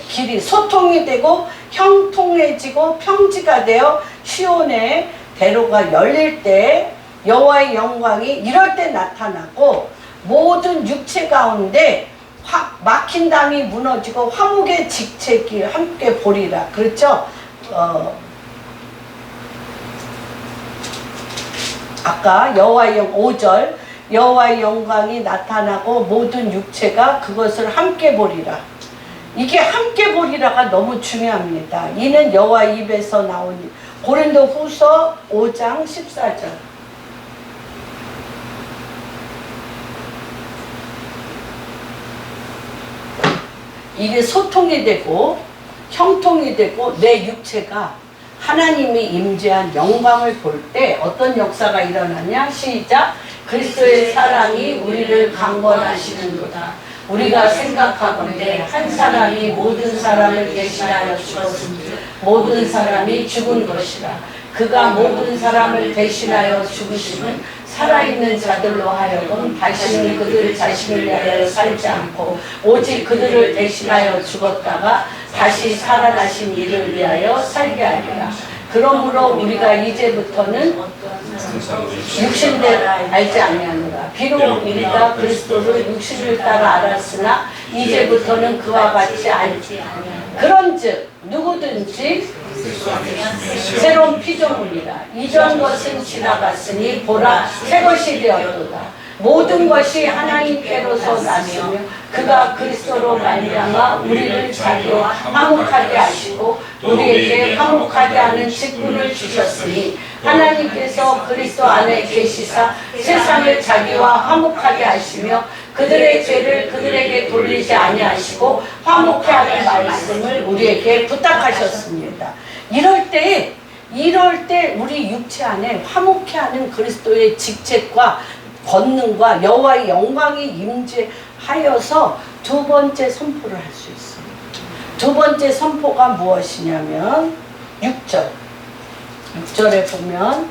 [SPEAKER 1] 길이 소통이 되고 형통해지고 평지가 되어 시온의 대로가 열릴 때 여호와의 영광이 이럴 때 나타나고 모든 육체 가운데 막힌 담이 무너지고 화목의 직책이 함께 보리라. 그렇죠? 아까 여호와의 5절 여호와의 영광이 나타나고 모든 육체가 그것을 함께 보리라. 이게 함께 보리라가 너무 중요합니다. 이는 여호와 입에서 나오니 고린도 후서 5장 14절. 이게 소통이 되고 형통이 되고 내 육체가 하나님이 임재한 영광을 볼 때 어떤 역사가 일어나냐? 시작! 그리스도의 사랑이 우리를 강권하시는도다. 우리가 생각하건대 한 사람이 모든 사람을 대신하여 죽었으니 모든 사람이 죽은 것이라. 그가 모든 사람을 대신하여 죽으심은 살아있는 자들로 하여금 다시는 그들 자신을 위하여 살지 않고 오직 그들을 대신하여 죽었다가 다시 살아나신 이를 위하여 살게 하리라. 그러므로 우리가 이제부터는 육신대로 알지 아니하노라. 비록 우리가 그리스도를 육신을 따라 알았으나 이제부터는 그와 같이 알지 아니하노라. 그런즉 누구든지 새로운 피조물이라. 이전 것은 지나갔으니 보라 새 것이 되었도다. 모든 것이 하나님께로서 났으며 그가 그리스도로 말미암아 우리를 자기와 화목하게 하시고 우리에게 화목하게 하는 직분을 주셨으니 하나님께서 그리스도 안에 계시사 세상을 자기와 화목하게 하시며 그들의 죄를 그들에게 돌리지 아니하시고 화목케 하는 말씀을 우리에게 부탁하셨습니다. 이럴 때 우리 육체 안에 화목케 하는 그리스도의 직책과 권능과 여호와의 영광이 임재하여서 두 번째 선포를 할 수 있어요. 두 번째 선포가 무엇이냐면 6절에 보면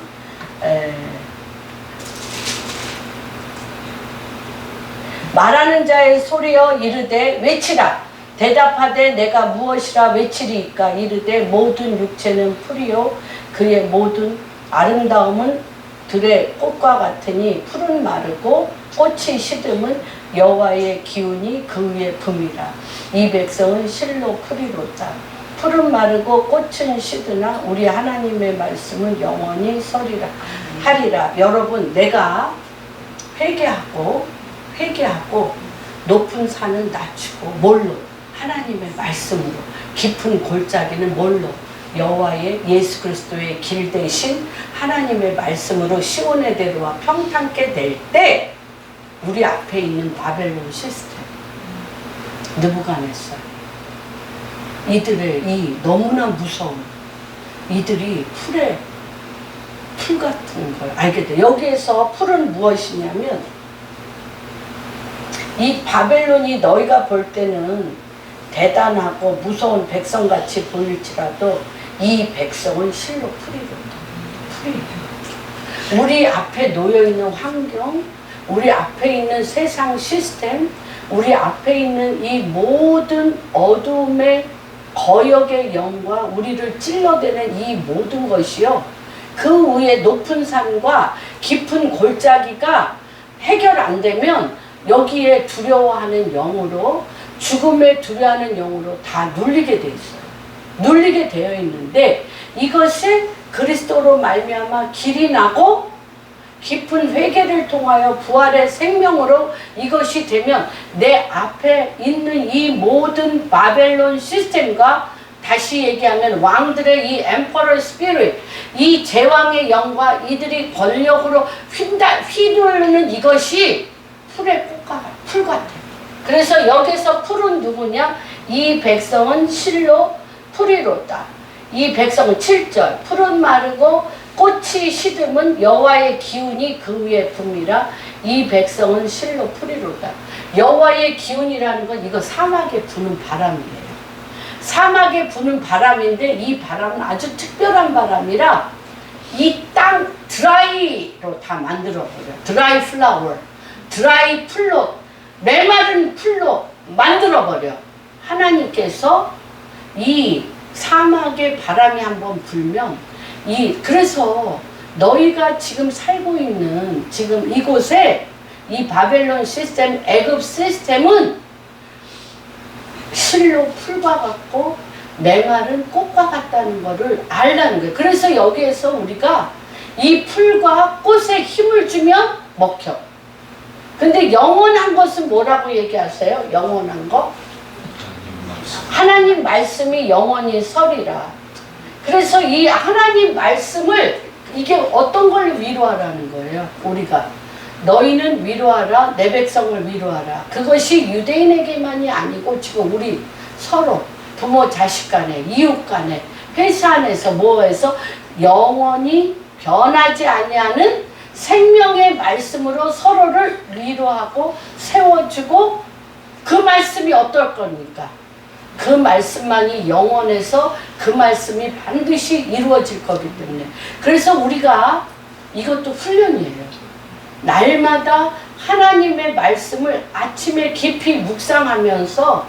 [SPEAKER 1] 말하는 자의 소리여 이르되 외치라. 대답하되 내가 무엇이라 외치리이까. 이르되 모든 육체는 풀이요 그의 모든 아름다움은 들의 꽃과 같으니 풀은 마르고 꽃이 시듬은 여호와의 기운이 그 위에 붐이라. 이 백성은 실로 풀이로다. 풀은 마르고 꽃은 시드나 우리 하나님의 말씀은 영원히 서리라 하리라. 여러분, 내가 회개하고 높은 산은 낮추고 뭘로? 하나님의 말씀으로. 깊은 골짜기는 뭘로? 여호와의 예수 그리스도의 길 대신 하나님의 말씀으로 시온의 대로와 평탄케 될 때 우리 앞에 있는 바벨론 시스템 느부갓네살 이들의 이 너무나 무서운 이들이 풀 같은 걸 알게 돼. 여기에서 풀은 무엇이냐면 이 바벨론이 너희가 볼 때는 대단하고 무서운 백성같이 보일지라도 이 백성은 실로 풀이로다. 우리 앞에 놓여있는 환경, 우리 앞에 있는 세상 시스템, 우리 앞에 있는 이 모든 어둠의 거역의 영과 우리를 찔러대는 이 모든 것이요, 그 위에 높은 산과 깊은 골짜기가 해결 안 되면 여기에 두려워하는 영으로, 죽음에 두려워하는 영으로 다 눌리게 돼 있어요. 눌리게 되어 있는데 이것을 그리스도로 말미암아 길이 나고 깊은 회개를 통하여 부활의 생명으로 이것이 되면 내 앞에 있는 이 모든 바벨론 시스템과, 다시 얘기하면 왕들의 이 엠퍼럴 스피릿, 이 제왕의 영과 이들이 권력으로 휘두르는 이것이 풀의 꽃과 풀 같아요. 그래서 여기서 풀은 누구냐? 이 백성은 실로 풀이로다. 이 백성은 7절 풀은 마르고 꽃이 시듬은 여호와의 기운이 그 위에 붐이라. 이 백성은 실로 풀이로다. 여호와의 기운이라는 건 이거 사막에 부는 바람이에요. 사막에 부는 바람인데 이 바람은 아주 특별한 바람이라 이 땅 드라이로 다 만들어버려. 드라이 플라워, 드라이 풀로, 메마른 풀로 만들어버려. 하나님께서 이 사막에 바람이 한번 불면 그래서 너희가 지금 살고 있는 지금 이곳에 이 바벨론 시스템, 애굽 시스템은 실로 풀과 같고 메마른 꽃과 같다는 것을 알라는 거예요. 그래서 여기에서 우리가 이 풀과 꽃에 힘을 주면 먹혀. 근데 영원한 것은 뭐라고 얘기하세요? 영원한 것? 하나님 말씀이 영원히 서리라. 그래서 이 하나님 말씀을 이게 어떤 걸 위로하라는 거예요. 우리가 너희는 위로하라, 내 백성을 위로하라. 그것이 유대인에게만이 아니고 지금 우리 서로 부모 자식 간에 이웃 간에 회사 안에서 뭐해서 영원히 변하지 아니하는 생명의 말씀으로 서로를 위로하고 세워주고 그 말씀이 어떨 겁니까? 그 말씀만이 영원해서 그 말씀이 반드시 이루어질 거기 때문에 그래서 우리가 이것도 훈련이에요. 날마다 하나님의 말씀을 아침에 깊이 묵상하면서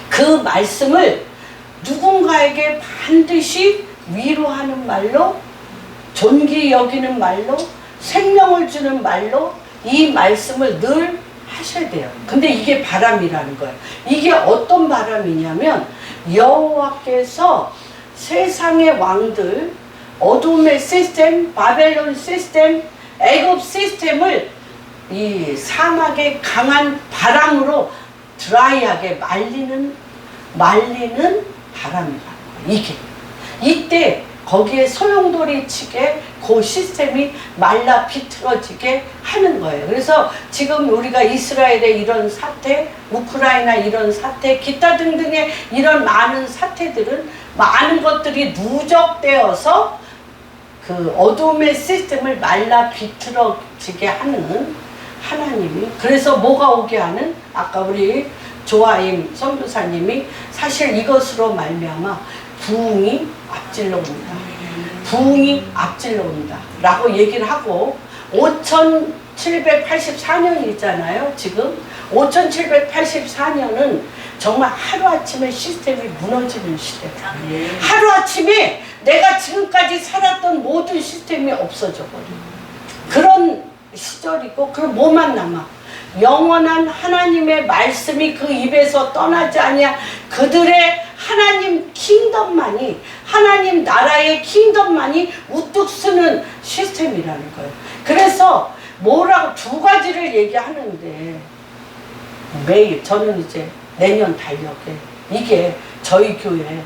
[SPEAKER 1] 그 말씀을 누군가에게 반드시 위로하는 말로 존귀 여기는 말로 생명을 주는 말로 이 말씀을 늘 하셔야 돼요. 근데 이게 바람이라는 거예요. 이게 어떤 바람이냐면 여호와께서 세상의 왕들 어둠의 시스템, 바벨론 시스템, 애굽 시스템을 이 사막의 강한 바람으로 드라이하게 말리는 바람이라는 거예요. 이때 거기에 소용돌이 치게 그 시스템이 말라 비틀어지게 하는 거예요. 그래서 지금 우리가 이스라엘의 이런 사태, 우크라이나 이런 사태, 기타 등등의 이런 많은 사태들은 많은 것들이 누적되어서 그 어둠의 시스템을 말라 비틀어지게 하는 하나님이 그래서 뭐가 오게 하는 아까 우리 조아임 선교사님이 사실 이것으로 말미암아 부흥이 앞질러 옵니다. 부흥이 앞질러 옵니다. 라고 얘기를 하고 5784년이잖아요. 지금 5784년은 정말 하루아침에 시스템이 무너지는 시대. 하루아침에 내가 지금까지 살았던 모든 시스템이 없어져 버려요. 그런 시절이고 그럼 뭐만 남아? 영원한 하나님의 말씀이 그 입에서 떠나지 아니야. 그들의 하나님 킹덤만이 하나님 나라의 킹덤만이 우뚝 서는 시스템이라는 거예요. 그래서 뭐라고 두 가지를 얘기하는데 매일 저는 이제 내년 달력에 이게 저희 교회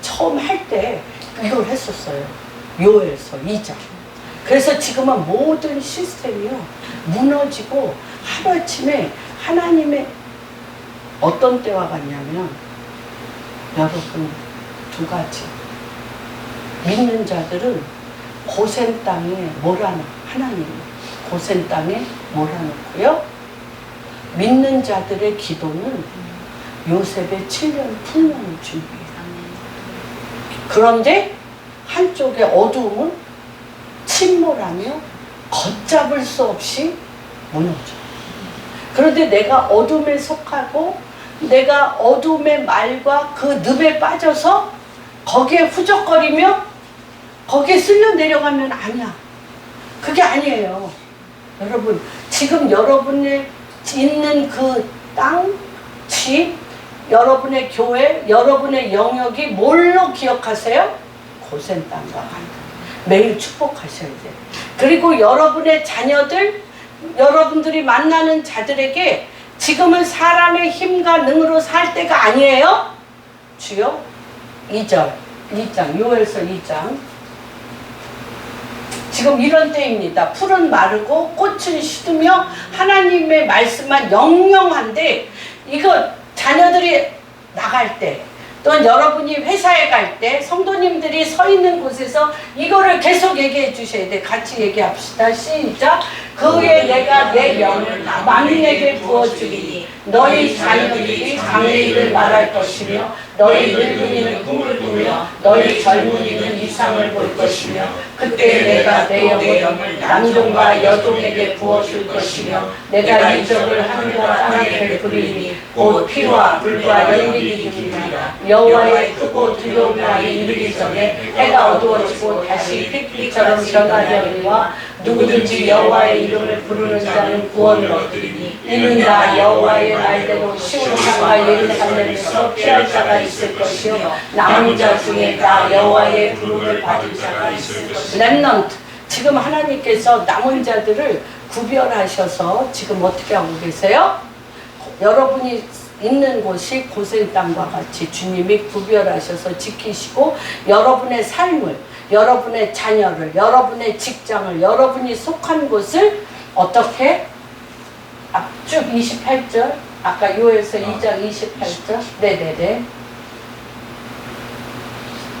[SPEAKER 1] 처음 할 때 이걸 했었어요. 요엘서 2장. 그래서 지금은 모든 시스템이요 무너지고 하루아침에 하나님의 어떤 때와 같냐면 여러분 두 가지 믿는 자들은 고센 땅에 몰아넣고 하나님이 고센 땅에 몰아넣고요 믿는 자들의 기도는 요셉의 7년 풍년을 준비해요. 그런데 한쪽의 어두움은 침몰하며 걷잡을 수 없이 무너져. 그런데 내가 어둠에 속하고 내가 어둠의 말과 그 늪에 빠져서 거기에 후적거리며 거기에 쓸려 내려가면 아니야. 그게 아니에요. 여러분 지금 여러분의 있는 그 땅, 집, 여러분의 교회, 여러분의 영역이 뭘로 기억하세요? 고센 땅과 같다. 매일 축복하셔야 돼요. 그리고 여러분의 자녀들, 여러분들이 만나는 자들에게 지금은 사람의 힘과 능으로 살 때가 아니에요. 주여 2장 요엘서 2장 지금 이런 때입니다. 풀은 마르고 꽃은 시드며 하나님의 말씀만 영영한데 이거 자녀들이 나갈 때 또는 여러분이 회사에 갈 때 성도님들이 서 있는 곳에서 이거를 계속 얘기해 주셔야 돼. 같이 얘기합시다. 시작. 그에 내가 내 영을 만민에게 부어주리니 너희 자녀들이 장래일을 말할 것이며
[SPEAKER 2] 너희 늙은이는 꿈을 꾸며 너희 젊은이는 이상을 볼 것이며 그때 내가 내 영을 남종과 여종에게 부어줄 것이며 내가 이적을 하늘과 땅에 베푸리니 곧 피와 불과 연기이 되리라. 여호와의 크고 두려운 날이 이르기 전에 해가 어두워지고 다시 핏빛처럼 변하려니와 누구든지 여호와의 이름을 부르는 자는 구원을 얻으리니 이는 나 여호와의 말대로 시온산과 예루살렘에서 피할 자가 있을 것이요 남은 자 중에 나 여호와의 부름을 받을 자가 있을 것이요.
[SPEAKER 1] 렘넌트, 지금 하나님께서 남은 자들을 구별하셔서 지금 어떻게 하고 계세요? 여러분이 있는 곳이 고센 땅과 같이 주님이 구별하셔서 지키시고 여러분의 삶을, 여러분의 자녀를, 여러분의 직장을, 여러분이 속한 곳을 어떻게? 쭉 28절, 아까 요에서 2장 28절, 네네네.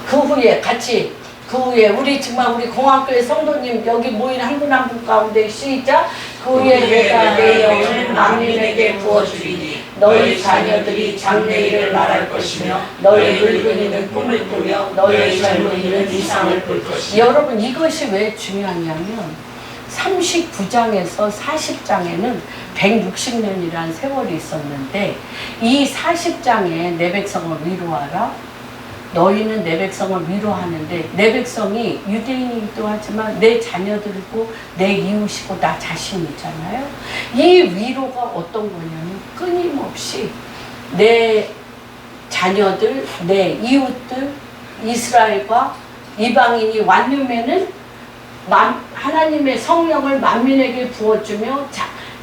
[SPEAKER 1] 그 후에 우리 정말 우리 공학교의 성도님 여기 모인 한 분 한 분 가운데 시작. 그 후에 내가 내 영을 만민에게 부어주리니 너희 자녀들이 장래일을 말할 것이며 너희 늙은이는 꿈을 꾸며 너희 젊은이는 이상을 볼 것이며. 여러분 이것이 왜 중요하냐면 39장에서 40장에는 160년이라는 세월이 있었는데 이 40장에 내 백성을 위로하라. 너희는 내 백성을 위로하는데 내 백성이 유대인이기도 하지만 내 자녀들이고 내 이웃이고 나 자신이잖아요. 이 위로가 어떤 거냐면 끊임없이 내 자녀들, 내 이웃들, 이스라엘과 이방인이 완유면은 하나님의 성령을 만민에게 부어주며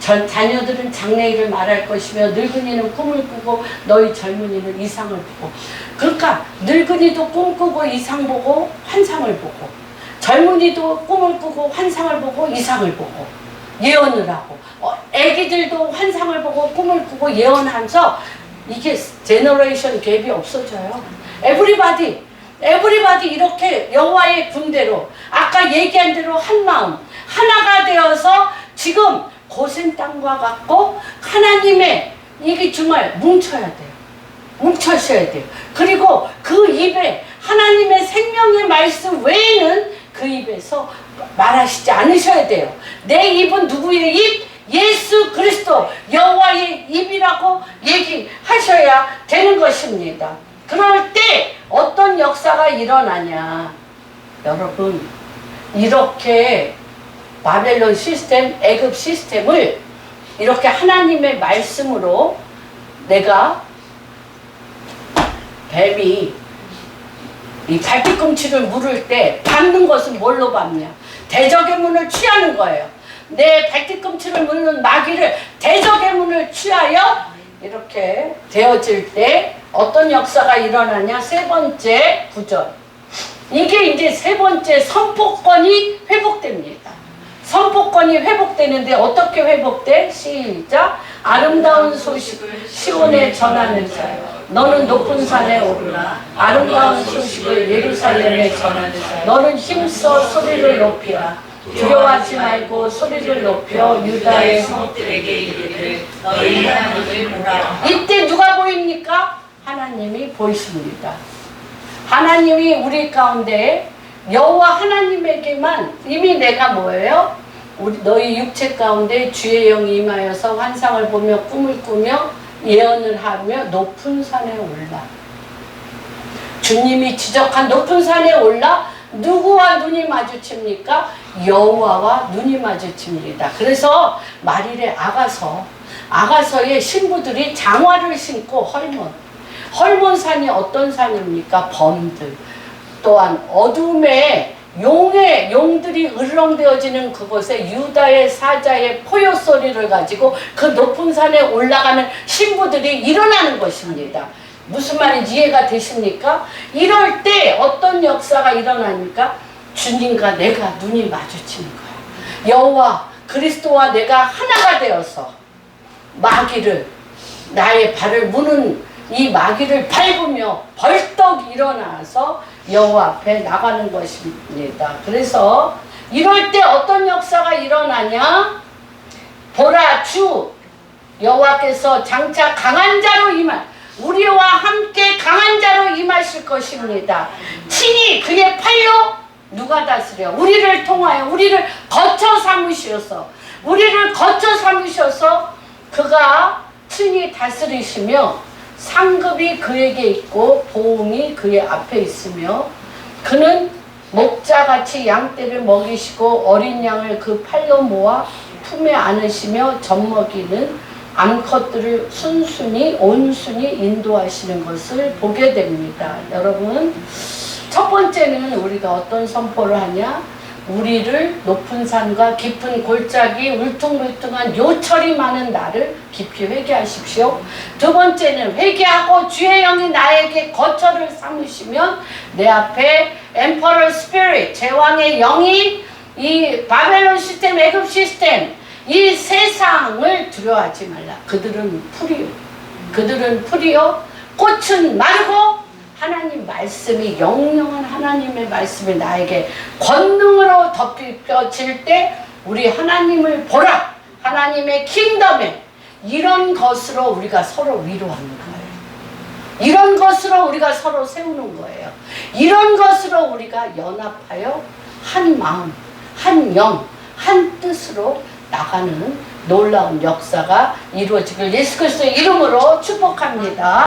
[SPEAKER 1] 자녀들은 장래일을 말할 것이며 늙은이는 꿈을 꾸고 너희 젊은이는 이상을 보고. 그러니까 늙은이도 꿈꾸고 이상 보고 환상을 보고 젊은이도 꿈을 꾸고 환상을 보고 이상을 보고 예언을 하고 애기들도 환상을 보고 꿈을 꾸고 예언하면서 이게 제너레이션 갭이 없어져요. 에브리바디 이렇게 여호와의 군대로 아까 얘기한 대로 한 마음 하나가 되어서 지금 고센 땅과 같고 하나님의 이게 정말 뭉쳐야 돼요. 뭉쳐셔야 돼요. 그리고 그 입에 하나님의 생명의 말씀 외에는 그 입에서 말하시지 않으셔야 돼요. 내 입은 누구의 입? 예수 그리스도 여호와의 입이라고 얘기하셔야 되는 것입니다. 그럴 때 어떤 역사가 일어나냐. 여러분 이렇게 바벨론 시스템, 애굽 시스템을 이렇게 하나님의 말씀으로 내가 뱀이 이 발뒤꿈치를 물을 때 밟는 것은 뭘로 밟냐? 대적의 문을 취하는 거예요. 내 발뒤꿈치를 물는 마귀를 대적의 문을 취하여 이렇게 되어질 때 어떤 역사가 일어나냐? 세 번째 구절. 이게 이제 세 번째 선포권이 회복됩니다. 선포권이 회복되는데 어떻게 회복돼? 시작. 아름다운 소식을 시온에 전하는 자여 너는 높은 산에 오르라. 아름다운 소식을 예루살렘에 전하는 자여 너는 힘써 소리를 높이라. 두려워하지 말고 소리를 높여 유다의 성들에게 이르되 너희 하나님을 보라. 이때 누가 보입니까? 하나님이 보이십니다. 하나님이 우리 가운데 여호와 하나님에게만 이미 내가 뭐예요? 너희 육체 가운데 주의 영이 임하여서 환상을 보며 꿈을 꾸며 예언을 하며 높은 산에 올라. 주님이 지적한 높은 산에 올라 누구와 눈이 마주칩니까? 여호와와 눈이 마주칩니다. 그래서 말일에 아가서의 신부들이 장화를 신고 헐몬산이 어떤 산입니까? 범들. 또한 어둠에 용들이 으르렁대어지는 그곳에 유다의 사자의 포효 소리를 가지고 그 높은 산에 올라가는 신부들이 일어나는 것입니다. 무슨 말인지 이해가 되십니까? 이럴 때 어떤 역사가 일어나니까 주님과 내가 눈이 마주치는 거야. 여호와 그리스도와 내가 하나가 되어서 나의 발을 무는 이 마귀를 밟으며 벌떡 일어나서 여호와 앞에 나가는 것입니다. 그래서 이럴 때 어떤 역사가 일어나냐? 보라 주 여호와께서 장차 강한 자로 임할 우리와 함께 강한 자로 임하실 것입니다. 친히 그의 팔로 누가 다스려? 우리를 통하여 우리를 거쳐 삼으셔서 그가 친히 다스리시며 상급이 그에게 있고 보응이 그의 앞에 있으며 그는 목자같이 양떼를 먹이시고 어린 양을 그 팔로 모아 품에 안으시며 젖먹이는 암컷들을 온순히 인도하시는 것을 보게 됩니다. 여러분, 첫 번째는 우리가 어떤 선포를 하냐? 우리를 높은 산과 깊은 골짜기 울퉁불퉁한 요철이 많은 나를 깊이 회개하십시오. 두 번째는 회개하고 주의 영이 나에게 거처를 삼으시면 내 앞에 엠퍼럴 스피릿 제왕의 영이 이 바벨론 시스템, 애굽 시스템 이 세상을 두려워하지 말라. 그들은 풀이요 꽃은 마르고 하나님 말씀이 영영한 하나님의 말씀이 나에게 권능으로 덮여질 때 우리 하나님을 보라. 하나님의 킹덤에 이런 것으로 우리가 서로 위로하는 거예요. 이런 것으로 우리가 서로 세우는 거예요. 이런 것으로 우리가 연합하여 한 마음, 한 영, 한 뜻으로 나가는 놀라운 역사가 이루어지길 예수 그리스도의 이름으로 축복합니다.